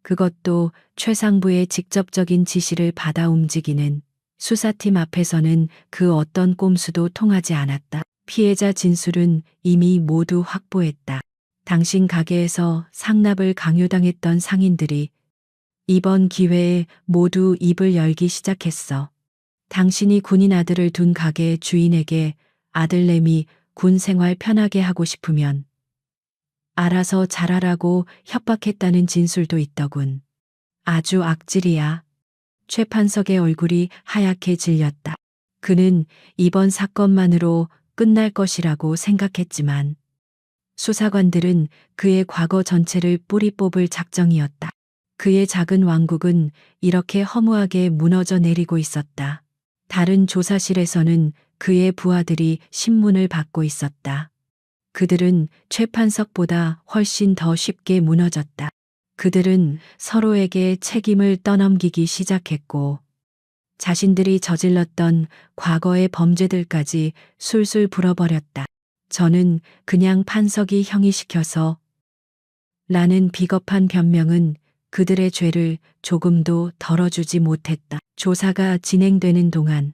그것도 최상부의 직접적인 지시를 받아 움직이는 수사팀 앞에서는 그 어떤 꼼수도 통하지 않았다. 피해자 진술은 이미 모두 확보했다. 당신 가게에서 상납을 강요당했던 상인들이 이번 기회에 모두 입을 열기 시작했어. 당신이 군인 아들을 둔 가게 주인에게 아들내미 군 생활 편하게 하고 싶으면 알아서 잘하라고 협박했다는 진술도 있더군. 아주 악질이야. 최판석의 얼굴이 하얗게 질렸다. 그는 이번 사건만으로 끝날 것이라고 생각했지만 수사관들은 그의 과거 전체를 뿌리 뽑을 작정이었다. 그의 작은 왕국은 이렇게 허무하게 무너져 내리고 있었다. 다른 조사실에서는 그의 부하들이 신문을 받고 있었다. 그들은 최판석보다 훨씬 더 쉽게 무너졌다. 그들은 서로에게 책임을 떠넘기기 시작했고 자신들이 저질렀던 과거의 범죄들까지 술술 불어버렸다. 저는 그냥 판석이 형이 시켜서 라는 비겁한 변명은 그들의 죄를 조금도 덜어주지 못했다. 조사가 진행되는 동안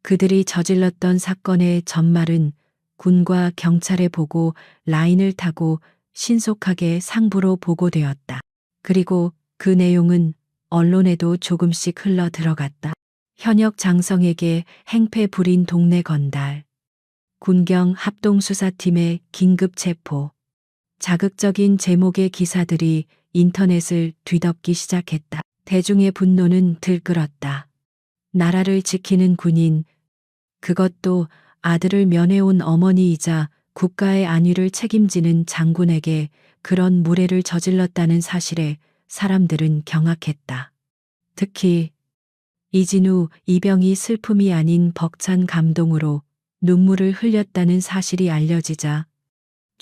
그들이 저질렀던 사건의 전말은 군과 경찰에 보고 라인을 타고 신속하게 상부로 보고되었다. 그리고 그 내용은 언론에도 조금씩 흘러 들어갔다. 현역 장성에게 행패 부린 동네 건달. 군경 합동수사팀의 긴급 체포. 자극적인 제목의 기사들이 인터넷을 뒤덮기 시작했다. 대중의 분노는 들끓었다. 나라를 지키는 군인, 그것도 아들을 면회온 어머니이자 국가의 안위를 책임지는 장군에게 그런 무례를 저질렀다는 사실에 사람들은 경악했다. 특히 이진우 이병이 슬픔이 아닌 벅찬 감동으로 눈물을 흘렸다는 사실이 알려지자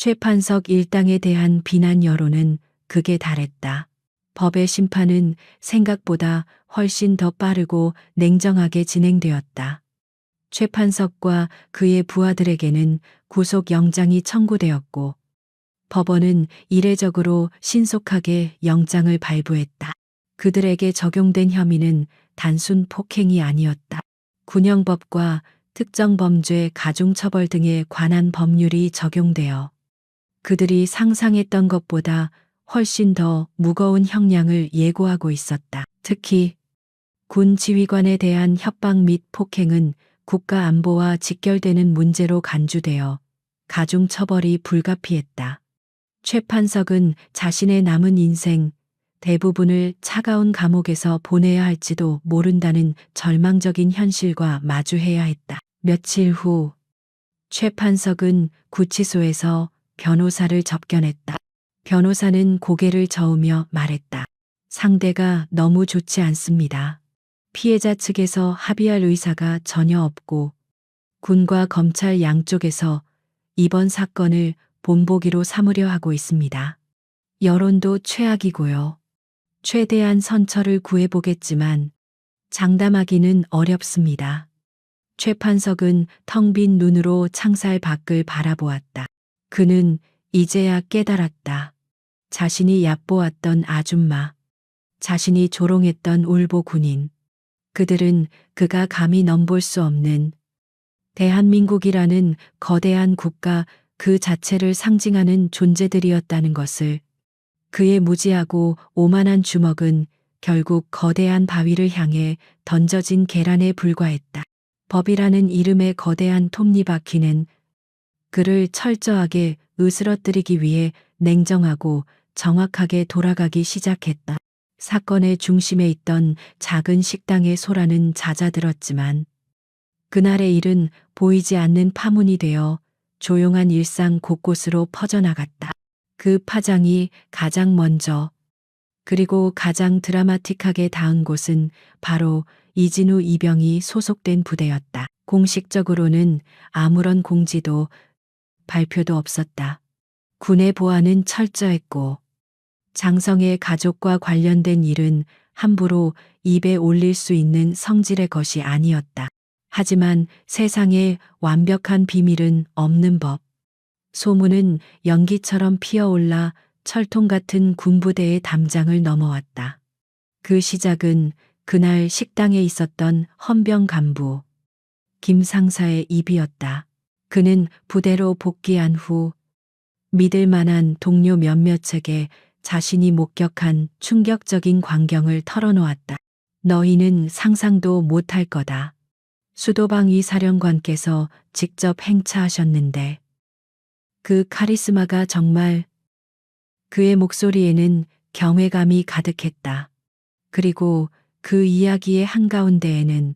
최판석 일당에 대한 비난 여론은 극에 달했다. 법의 심판은 생각보다 훨씬 더 빠르고 냉정하게 진행되었다. 최판석과 그의 부하들에게는 구속영장이 청구되었고 법원은 이례적으로 신속하게 영장을 발부했다. 그들에게 적용된 혐의는 단순 폭행이 아니었다. 군형법과 특정범죄 가중처벌 등에 관한 법률이 적용되어 그들이 상상했던 것보다 훨씬 더 무거운 형량을 예고하고 있었다. 특히 군 지휘관에 대한 협박 및 폭행은 국가 안보와 직결되는 문제로 간주되어 가중처벌이 불가피했다. 최판석은 자신의 남은 인생 대부분을 차가운 감옥에서 보내야 할지도 모른다는 절망적인 현실과 마주해야 했다. 며칠 후 최판석은 구치소에서 변호사를 접견했다. 변호사는 고개를 저으며 말했다. 상대가 너무 좋지 않습니다. 피해자 측에서 합의할 의사가 전혀 없고 군과 검찰 양쪽에서 이번 사건을 본보기로 삼으려 하고 있습니다. 여론도 최악이고요. 최대한 선처를 구해보겠지만 장담하기는 어렵습니다. 최판석은 텅 빈 눈으로 창살 밖을 바라보았다. 그는 이제야 깨달았다. 자신이 얕보았던 아줌마, 자신이 조롱했던 울보 군인, 그들은 그가 감히 넘볼 수 없는 대한민국이라는 거대한 국가 그 자체를 상징하는 존재들이었다는 것을. 그의 무지하고 오만한 주먹은 결국 거대한 바위를 향해 던져진 계란에 불과했다. 법이라는 이름의 거대한 톱니바퀴는 그를 철저하게 으스러뜨리기 위해 냉정하고 정확하게 돌아가기 시작했다. 사건의 중심에 있던 작은 식당의 소라는 잦아들었지만 그날의 일은 보이지 않는 파문이 되어 조용한 일상 곳곳으로 퍼져나갔다. 그 파장이 가장 먼저 그리고 가장 드라마틱하게 닿은 곳은 바로 이진우 이병이 소속된 부대였다. 공식적으로는 아무런 공지도 발표도 없었다. 군의 보안은 철저했고 장성의 가족과 관련된 일은 함부로 입에 올릴 수 있는 성질의 것이 아니었다. 하지만 세상에 완벽한 비밀은 없는 법. 소문은 연기처럼 피어올라 철통 같은 군부대의 담장을 넘어왔다. 그 시작은 그날 식당에 있었던 헌병 간부 김 상사의 입이었다. 그는 부대로 복귀한 후 믿을 만한 동료 몇몇에게 자신이 목격한 충격적인 광경을 털어놓았다. 너희는 상상도 못할 거다. 수도방 이 사령관께서 직접 행차하셨는데 그 카리스마가 정말. 그의 목소리에는 경외감이 가득했다. 그리고 그 이야기의 한가운데에는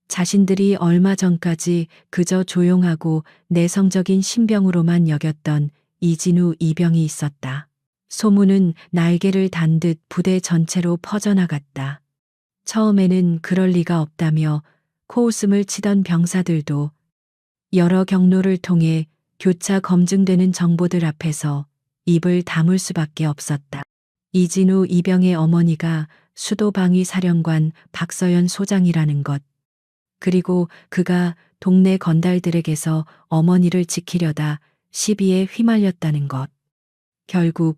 자신들이 얼마 전까지 그저 조용하고 내성적인 신병으로만 여겼던 이진우 이병이 있었다. 소문은 날개를 단 듯 부대 전체로 퍼져나갔다. 처음에는 그럴 리가 없다며 코웃음을 치던 병사들도 여러 경로를 통해 교차 검증되는 정보들 앞에서 입을 다물 수밖에 없었다. 이진우 이병의 어머니가 수도방위 사령관 박서연 소장이라는 것, 그리고 그가 동네 건달들에게서 어머니를 지키려다 시비에 휘말렸다는 것. 결국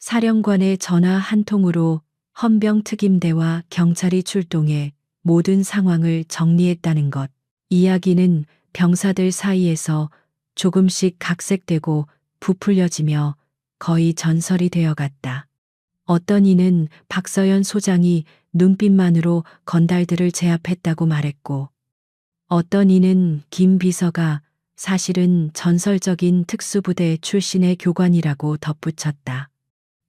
사령관의 전화 한 통으로 헌병특임대와 경찰이 출동해 모든 상황을 정리했다는 것. 이야기는 병사들 사이에서 조금씩 각색되고 부풀려지며 거의 전설이 되어갔다. 어떤 이는 박서연 소장이 눈빛만으로 건달들을 제압했다고 말했고, 어떤 이는 김 비서가 사실은 전설적인 특수부대 출신의 교관이라고 덧붙였다.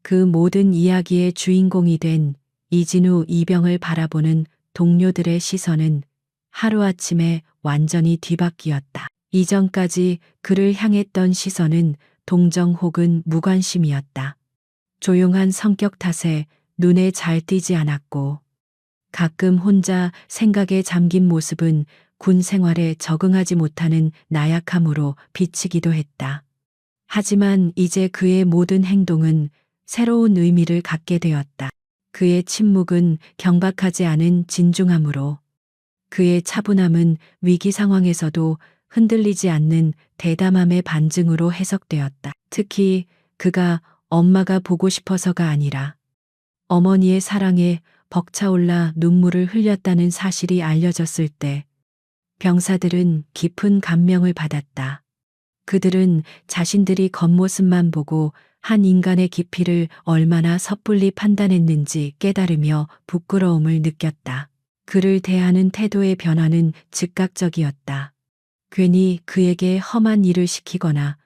그 모든 이야기의 주인공이 된 이진우 이병을 바라보는 동료들의 시선은 하루아침에 완전히 뒤바뀌었다. 이전까지 그를 향했던 시선은 동정 혹은 무관심이었다. 조용한 성격 탓에 눈에 잘 띄지 않았고, 가끔 혼자 생각에 잠긴 모습은 군 생활에 적응하지 못하는 나약함으로 비치기도 했다. 하지만 이제 그의 모든 행동은 새로운 의미를 갖게 되었다. 그의 침묵은 경박하지 않은 진중함으로, 그의 차분함은 위기 상황에서도 흔들리지 않는 대담함의 반증으로 해석되었다. 특히 그가 엄마가 보고 싶어서가 아니라 어머니의 사랑에 벅차올라 눈물을 흘렸다는 사실이 알려졌을 때 병사들은 깊은 감명을 받았다. 그들은 자신들이 겉모습만 보고 한 인간의 깊이를 얼마나 섣불리 판단했는지 깨달으며 부끄러움을 느꼈다. 그를 대하는 태도의 변화는 즉각적이었다. 괜히 그에게 험한 일을 시키거나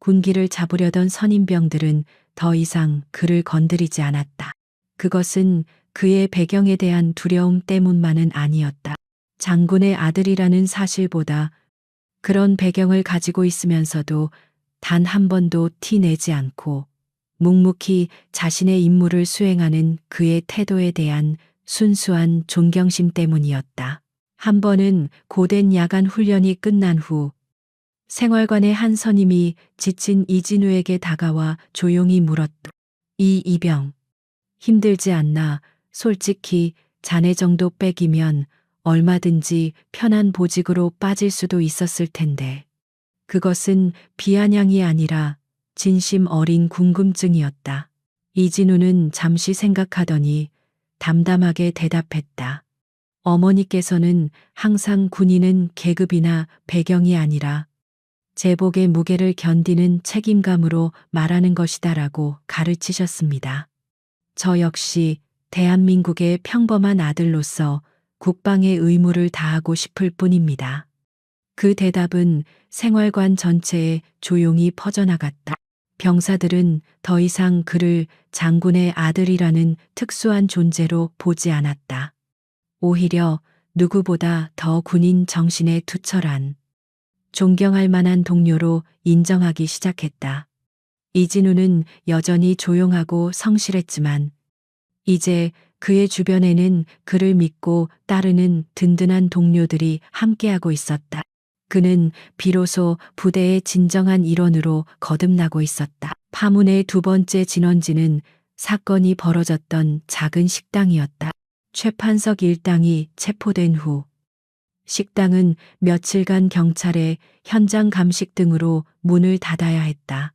군기를 잡으려던 선임병들은 더 이상 그를 건드리지 않았다. 그것은 그의 배경에 대한 두려움 때문만은 아니었다. 장군의 아들이라는 사실보다 그런 배경을 가지고 있으면서도 단 한 번도 티 내지 않고 묵묵히 자신의 임무를 수행하는 그의 태도에 대한 순수한 존경심 때문이었다. 한 번은 고된 야간 훈련이 끝난 후 생활관의 한 선임이 지친 이진우에게 다가와 조용히 물었다. 이 이병, 힘들지 않나? 솔직히 자네 정도 빼기면 얼마든지 편한 보직으로 빠질 수도 있었을 텐데. 그것은 비아냥이 아니라 진심 어린 궁금증이었다. 이진우는 잠시 생각하더니 담담하게 대답했다. 어머니께서는 항상 군인은 계급이나 배경이 아니라 제복의 무게를 견디는 책임감으로 말하는 것이다라고 가르치셨습니다. 저 역시 대한민국의 평범한 아들로서 국방의 의무를 다하고 싶을 뿐입니다. 그 대답은 생활관 전체에 조용히 퍼져나갔다. 병사들은 더 이상 그를 장군의 아들이라는 특수한 존재로 보지 않았다. 오히려 누구보다 더 군인 정신에 투철한 존경할 만한 동료로 인정하기 시작했다. 이진우는 여전히 조용하고 성실했지만 이제 그의 주변에는 그를 믿고 따르는 든든한 동료들이 함께하고 있었다. 그는 비로소 부대의 진정한 일원으로 거듭나고 있었다. 파문의 두 번째 진원지는 사건이 벌어졌던 작은 식당이었다. 최판석 일당이 체포된 후 식당은 며칠간 경찰의 현장 감식 등으로 문을 닫아야 했다.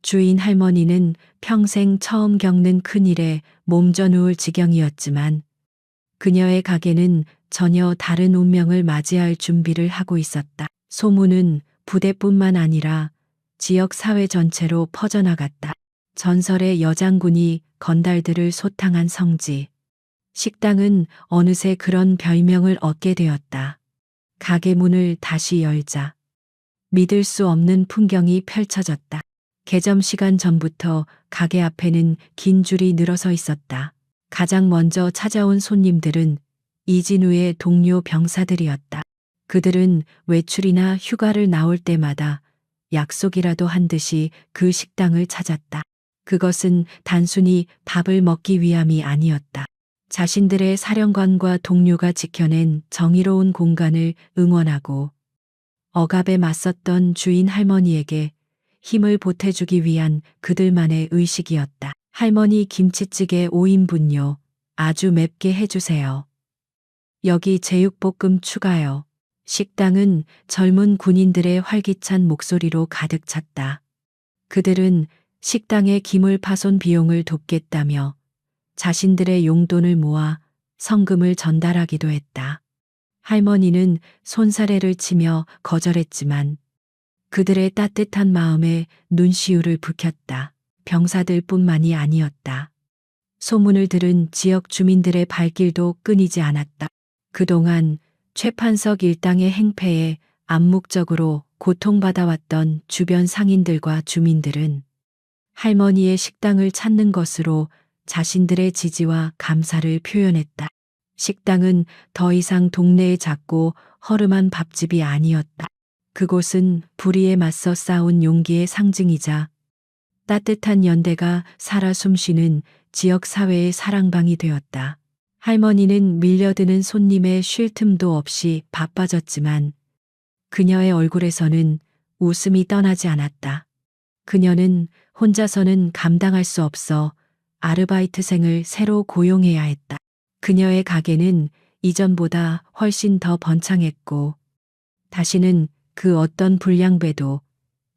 주인 할머니는 평생 처음 겪는 큰일에 몸져누울 지경이었지만 그녀의 가게는 전혀 다른 운명을 맞이할 준비를 하고 있었다. 소문은 부대뿐만 아니라 지역 사회 전체로 퍼져나갔다. 전설의 여장군이 건달들을 소탕한 성지. 식당은 어느새 그런 별명을 얻게 되었다. 가게 문을 다시 열자 믿을 수 없는 풍경이 펼쳐졌다. 개점 시간 전부터 가게 앞에는 긴 줄이 늘어서 있었다. 가장 먼저 찾아온 손님들은 이진우의 동료 병사들이었다. 그들은 외출이나 휴가를 나올 때마다 약속이라도 한 듯이 그 식당을 찾았다. 그것은 단순히 밥을 먹기 위함이 아니었다. 자신들의 사령관과 동료가 지켜낸 정의로운 공간을 응원하고 억압에 맞섰던 주인 할머니에게 힘을 보태주기 위한 그들만의 의식이었다. 할머니 김치찌개 5인분요. 아주 맵게 해주세요. 여기 제육볶음 추가요. 식당은 젊은 군인들의 활기찬 목소리로 가득 찼다. 그들은 식당의 기물 파손 비용을 돕겠다며 자신들의 용돈을 모아 성금을 전달하기도 했다. 할머니는 손사래를 치며 거절했지만 그들의 따뜻한 마음에 눈시울을 붉혔다. 병사들뿐만이 아니었다. 소문을 들은 지역 주민들의 발길도 끊이지 않았다. 그동안 최판석 일당의 행패에 암묵적으로 고통받아왔던 주변 상인들과 주민들은 할머니의 식당을 찾는 것으로 자신들의 지지와 감사를 표현했다. 식당은 더 이상 동네의 작고 허름한 밥집이 아니었다. 그곳은 불의에 맞서 싸운 용기의 상징이자 따뜻한 연대가 살아 숨쉬는 지역 사회의 사랑방이 되었다. 할머니는 밀려드는 손님의 쉴 틈도 없이 바빠졌지만 그녀의 얼굴에서는 웃음이 떠나지 않았다. 그녀는 혼자서는 감당할 수 없어 아르바이트생을 새로 고용해야 했다. 그녀의 가게는 이전보다 훨씬 더 번창했고 다시는 그 어떤 불량배도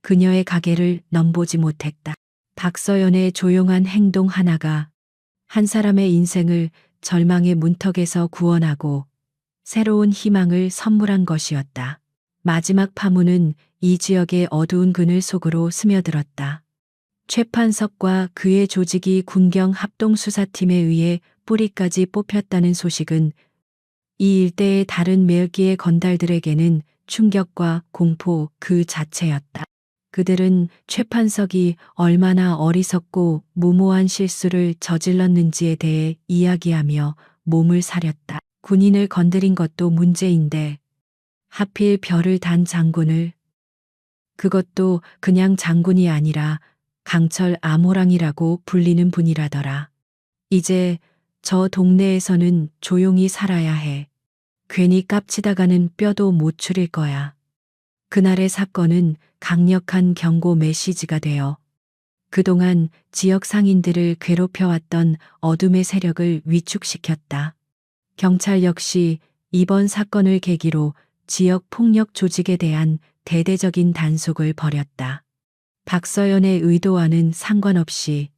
그녀의 가게를 넘보지 못했다. 박서연의 조용한 행동 하나가 한 사람의 인생을 절망의 문턱에서 구원하고 새로운 희망을 선물한 것이었다. 마지막 파문은 이 지역의 어두운 그늘 속으로 스며들었다. 최판석과 그의 조직이 군경 합동수사팀에 의해 뿌리까지 뽑혔다는 소식은 이 일대의 다른 매일기의 건달들에게는 충격과 공포 그 자체였다. 그들은 최판석이 얼마나 어리석고 무모한 실수를 저질렀는지에 대해 이야기하며 몸을 사렸다. 군인을 건드린 것도 문제인데 하필 별을 단 장군을, 그것도 그냥 장군이 아니라 강철 암호랑이라고 불리는 분이라더라. 이제 저 동네에서는 조용히 살아야 해. 괜히 깝치다가는 뼈도 못 추릴 거야. 그날의 사건은 강력한 경고 메시지가 되어 그동안 지역 상인들을 괴롭혀왔던 어둠의 세력을 위축시켰다. 경찰 역시 이번 사건을 계기로 지역 폭력 조직에 대한 대대적인 단속을 벌였다. 박서연의 의도와는 상관없이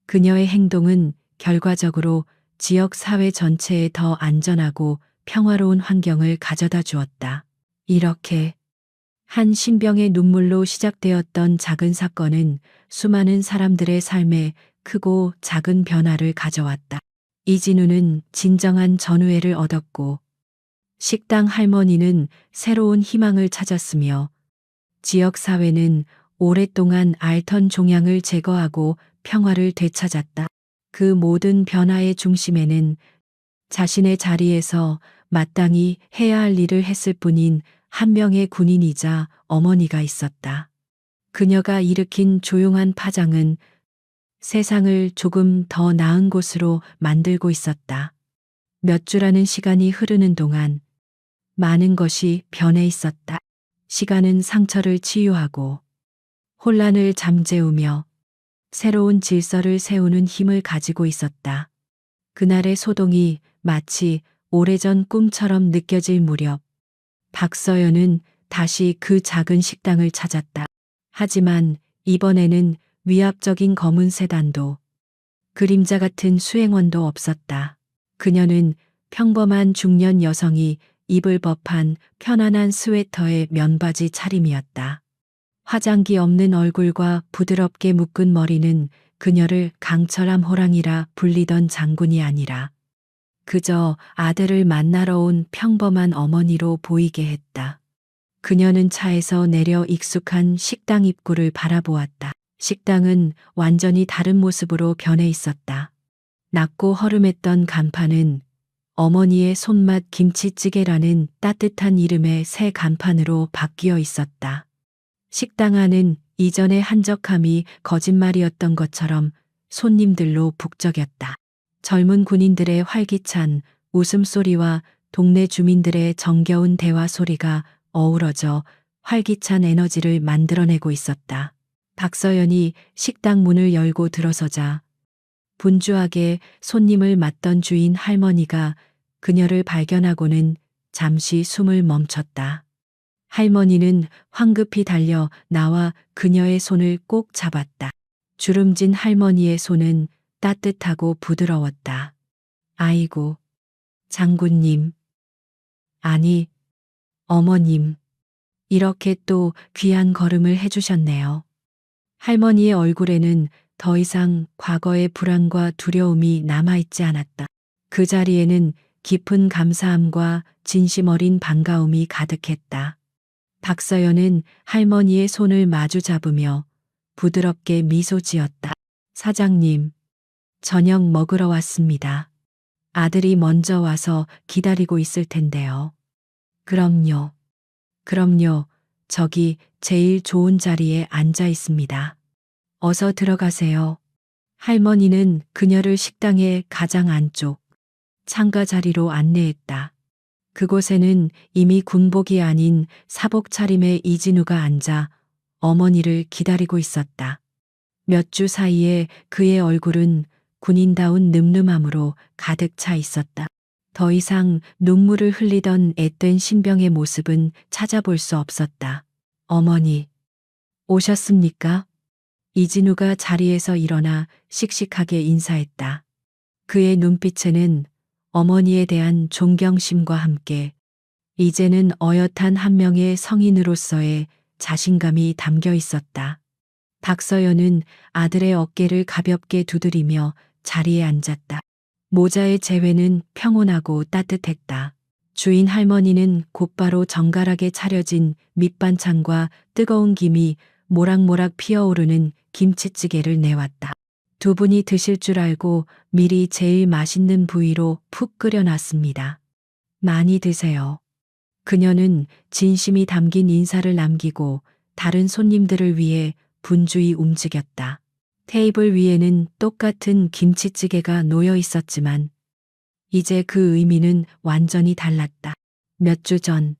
그녀의 행동은 결과적으로 지역 사회 전체에 더 안전하고 평화로운 환경을 가져다 주었다. 이렇게 한 신병의 눈물로 시작되었던 작은 사건은 수많은 사람들의 삶에 크고 작은 변화를 가져왔다. 이진우는 진정한 전우애를 얻었고 식당 할머니는 새로운 희망을 찾았으며 지역 사회는 오랫동안 앓던 종양을 제거하고 평화를 되찾았다. 그 모든 변화의 중심에는 자신의 자리에서 마땅히 해야 할 일을 했을 뿐인 한 명의 군인이자 어머니가 있었다. 그녀가 일으킨 조용한 파장은 세상을 조금 더 나은 곳으로 만들고 있었다. 몇 주라는 시간이 흐르는 동안 많은 것이 변해 있었다. 시간은 상처를 치유하고 혼란을 잠재우며 새로운 질서를 세우는 힘을 가지고 있었다. 그날의 소동이 마치 오래전 꿈처럼 느껴질 무렵 박서연은 다시 그 작은 식당을 찾았다. 하지만 이번에는 위압적인 검은 세단도 그림자 같은 수행원도 없었다. 그녀는 평범한 중년 여성이 입을 법한 편안한 스웨터의 면바지 차림이었다. 화장기 없는 얼굴과 부드럽게 묶은 머리는 그녀를 강철암 호랑이라 불리던 장군이 아니라 그저 아들을 만나러 온 평범한 어머니로 보이게 했다. 그녀는 차에서 내려 익숙한 식당 입구를 바라보았다. 식당은 완전히 다른 모습으로 변해 있었다. 낮고 허름했던 간판은 어머니의 손맛 김치찌개라는 따뜻한 이름의 새 간판으로 바뀌어 있었다. 식당 안은 이전의 한적함이 거짓말이었던 것처럼 손님들로 북적였다. 젊은 군인들의 활기찬 웃음소리와 동네 주민들의 정겨운 대화 소리가 어우러져 활기찬 에너지를 만들어내고 있었다. 박서연이 식당 문을 열고 들어서자 분주하게 손님을 맞던 주인 할머니가 그녀를 발견하고는 잠시 숨을 멈췄다. 할머니는 황급히 달려 나와 그녀의 손을 꼭 잡았다. 주름진 할머니의 손은 따뜻하고 부드러웠다. 아이고, 장군님. 아니, 어머님. 이렇게 또 귀한 걸음을 해주셨네요. 할머니의 얼굴에는 더 이상 과거의 불안과 두려움이 남아있지 않았다. 그 자리에는 깊은 감사함과 진심 어린 반가움이 가득했다. 박서연은 할머니의 손을 마주 잡으며 부드럽게 미소 지었다. 사장님, 저녁 먹으러 왔습니다. 아들이 먼저 와서 기다리고 있을 텐데요. 그럼요. 그럼요. 저기 제일 좋은 자리에 앉아 있습니다. 어서 들어가세요. 할머니는 그녀를 식당의 가장 안쪽 창가 자리로 안내했다. 그곳에는 이미 군복이 아닌 사복 차림의 이진우가 앉아 어머니를 기다리고 있었다. 몇 주 사이에 그의 얼굴은 군인다운 늠름함으로 가득 차 있었다. 더 이상 눈물을 흘리던 앳된 신병의 모습은 찾아볼 수 없었다. 어머니, 오셨습니까? 이진우가 자리에서 일어나 씩씩하게 인사했다. 그의 눈빛에는 어머니에 대한 존경심과 함께 이제는 어엿한 한 명의 성인으로서의 자신감이 담겨 있었다. 박서연은 아들의 어깨를 가볍게 두드리며 자리에 앉았다. 모자의 재회는 평온하고 따뜻했다. 주인 할머니는 곧바로 정갈하게 차려진 밑반찬과 뜨거운 김이 모락모락 피어오르는 김치찌개를 내왔다. 두 분이 드실 줄 알고 미리 제일 맛있는 부위로 푹 끓여놨습니다. 많이 드세요. 그녀는 진심이 담긴 인사를 남기고 다른 손님들을 위해 분주히 움직였다. 테이블 위에는 똑같은 김치찌개가 놓여 있었지만 이제 그 의미는 완전히 달랐다. 몇 주 전,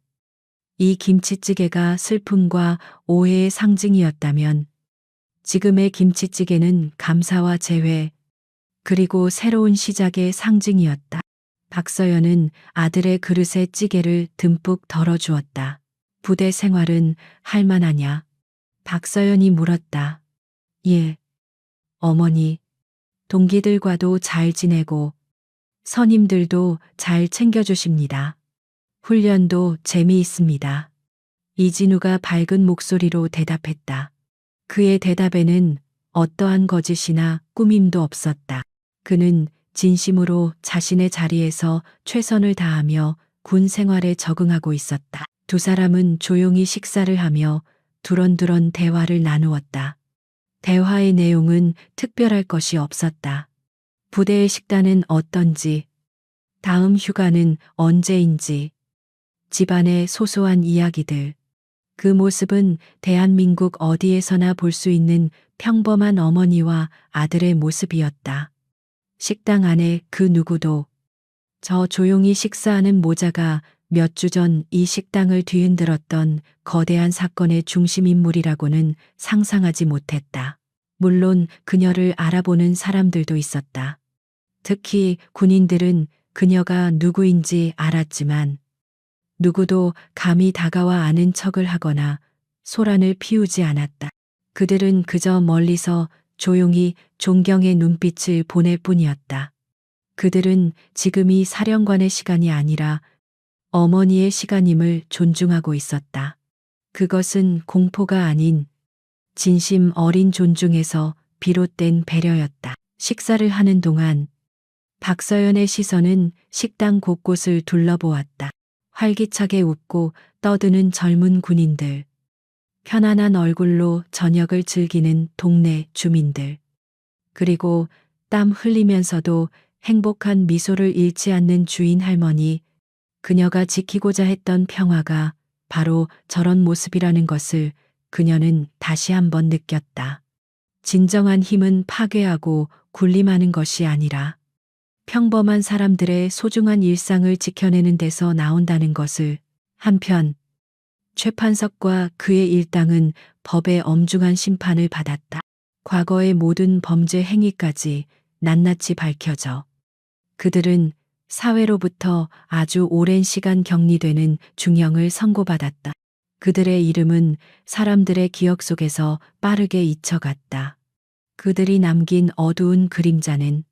이 김치찌개가 슬픔과 오해의 상징이었다면 지금의 김치찌개는 감사와 재회, 그리고 새로운 시작의 상징이었다. 박서연은 아들의 그릇에 찌개를 듬뿍 덜어주었다. 부대 생활은 할만하냐? 박서연이 물었다. 예, 어머니. 동기들과도 잘 지내고 선임들도 잘 챙겨주십니다. 훈련도 재미있습니다. 이진우가 밝은 목소리로 대답했다. 그의 대답에는 어떠한 거짓이나 꾸밈도 없었다. 그는 진심으로 자신의 자리에서 최선을 다하며 군 생활에 적응하고 있었다. 두 사람은 조용히 식사를 하며 두런두런 대화를 나누었다. 대화의 내용은 특별할 것이 없었다. 부대의 식단은 어떤지, 다음 휴가는 언제인지, 집안의 소소한 이야기들. 그 모습은 대한민국 어디에서나 볼 수 있는 평범한 어머니와 아들의 모습이었다. 식당 안에 그 누구도 저 조용히 식사하는 모자가 몇 주 전 이 식당을 뒤흔들었던 거대한 사건의 중심인물이라고는 상상하지 못했다. 물론 그녀를 알아보는 사람들도 있었다. 특히 군인들은 그녀가 누구인지 알았지만 누구도 감히 다가와 아는 척을 하거나 소란을 피우지 않았다. 그들은 그저 멀리서 조용히 존경의 눈빛을 보낼 뿐이었다. 그들은 지금이 사령관의 시간이 아니라 어머니의 시간임을 존중하고 있었다. 그것은 공포가 아닌 진심 어린 존중에서 비롯된 배려였다. 식사를 하는 동안 박서연의 시선은 식당 곳곳을 둘러보았다. 활기차게 웃고 떠드는 젊은 군인들, 편안한 얼굴로 저녁을 즐기는 동네 주민들, 그리고 땀 흘리면서도 행복한 미소를 잃지 않는 주인 할머니, 그녀가 지키고자 했던 평화가 바로 저런 모습이라는 것을 그녀는 다시 한번 느꼈다. 진정한 힘은 파괴하고 군림하는 것이 아니라 평범한 사람들의 소중한 일상을 지켜내는 데서 나온다는 것을. 한편 최판석과 그의 일당은 법의 엄중한 심판을 받았다. 과거의 모든 범죄 행위까지 낱낱이 밝혀져 그들은 사회로부터 아주 오랜 시간 격리되는 중형을 선고받았다. 그들의 이름은 사람들의 기억 속에서 빠르게 잊혀갔다. 그들이 남긴 어두운 그림자는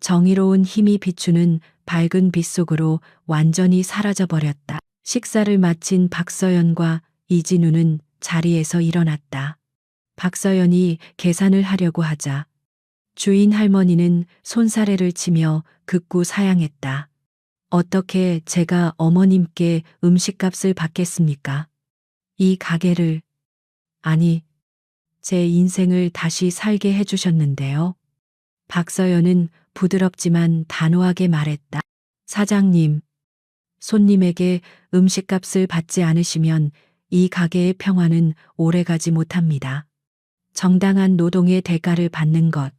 정의로운 힘이 비추는 밝은 빛 속으로 완전히 사라져버렸다. 식사를 마친 박서연과 이진우는 자리에서 일어났다. 박서연이 계산을 하려고 하자 주인 할머니는 손사래를 치며 극구 사양했다. 어떻게 제가 어머님께 음식값을 받겠습니까? 이 가게를, 아니, 제 인생을 다시 살게 해주셨는데요. 박서연은 부드럽지만 단호하게 말했다. 사장님, 손님에게 음식값을 받지 않으시면 이 가게의 평화는 오래가지 못합니다. 정당한 노동의 대가를 받는 것.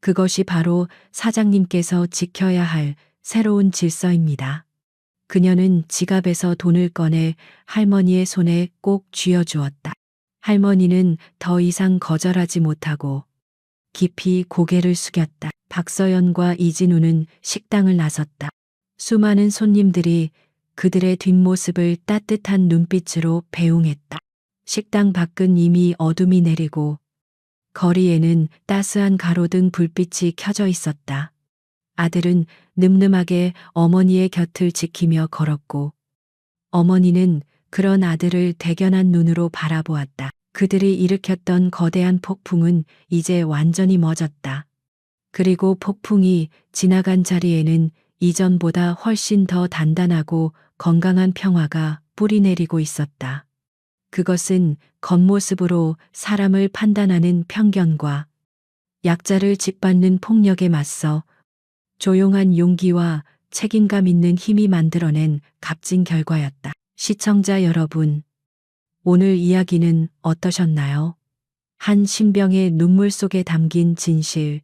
그것이 바로 사장님께서 지켜야 할 새로운 질서입니다. 그녀는 지갑에서 돈을 꺼내 할머니의 손에 꼭 쥐어주었다. 할머니는 더 이상 거절하지 못하고 깊이 고개를 숙였다. 박서연과 이진우는 식당을 나섰다. 수많은 손님들이 그들의 뒷모습을 따뜻한 눈빛으로 배웅했다. 식당 밖은 이미 어둠이 내리고 거리에는 따스한 가로등 불빛이 켜져 있었다. 아들은 늠름하게 어머니의 곁을 지키며 걸었고 어머니는 그런 아들을 대견한 눈으로 바라보았다. 그들이 일으켰던 거대한 폭풍은 이제 완전히 멎었다. 그리고 폭풍이 지나간 자리에는 이전보다 훨씬 더 단단하고 건강한 평화가 뿌리내리고 있었다. 그것은 겉모습으로 사람을 판단하는 편견과 약자를 짓밟는 폭력에 맞서 조용한 용기와 책임감 있는 힘이 만들어낸 값진 결과였다. 시청자 여러분, 오늘 이야기는 어떠셨나요? 한 신병의 눈물 속에 담긴 진실,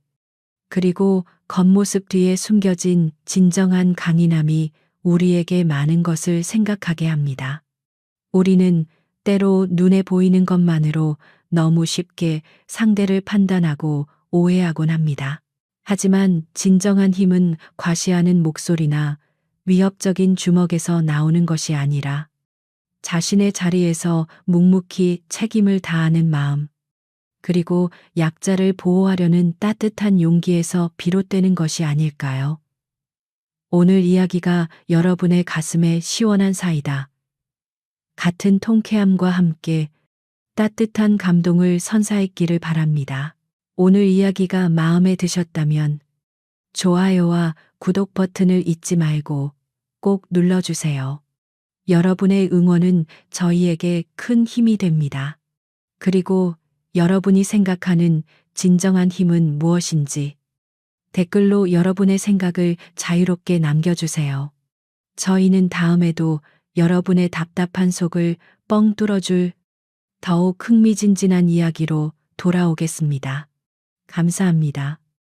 그리고 겉모습 뒤에 숨겨진 진정한 강인함이 우리에게 많은 것을 생각하게 합니다. 우리는 때로 눈에 보이는 것만으로 너무 쉽게 상대를 판단하고 오해하곤 합니다. 하지만 진정한 힘은 과시하는 목소리나 위협적인 주먹에서 나오는 것이 아니라 자신의 자리에서 묵묵히 책임을 다하는 마음, 그리고 약자를 보호하려는 따뜻한 용기에서 비롯되는 것이 아닐까요? 오늘 이야기가 여러분의 가슴에 시원한 사이다. 같은 통쾌함과 함께 따뜻한 감동을 선사했기를 바랍니다. 오늘 이야기가 마음에 드셨다면 좋아요와 구독 버튼을 잊지 말고 꼭 눌러주세요. 여러분의 응원은 저희에게 큰 힘이 됩니다. 그리고 여러분이 생각하는 진정한 힘은 무엇인지 댓글로 여러분의 생각을 자유롭게 남겨주세요. 저희는 다음에도 여러분의 답답한 속을 뻥 뚫어줄 더욱 흥미진진한 이야기로 돌아오겠습니다. 감사합니다.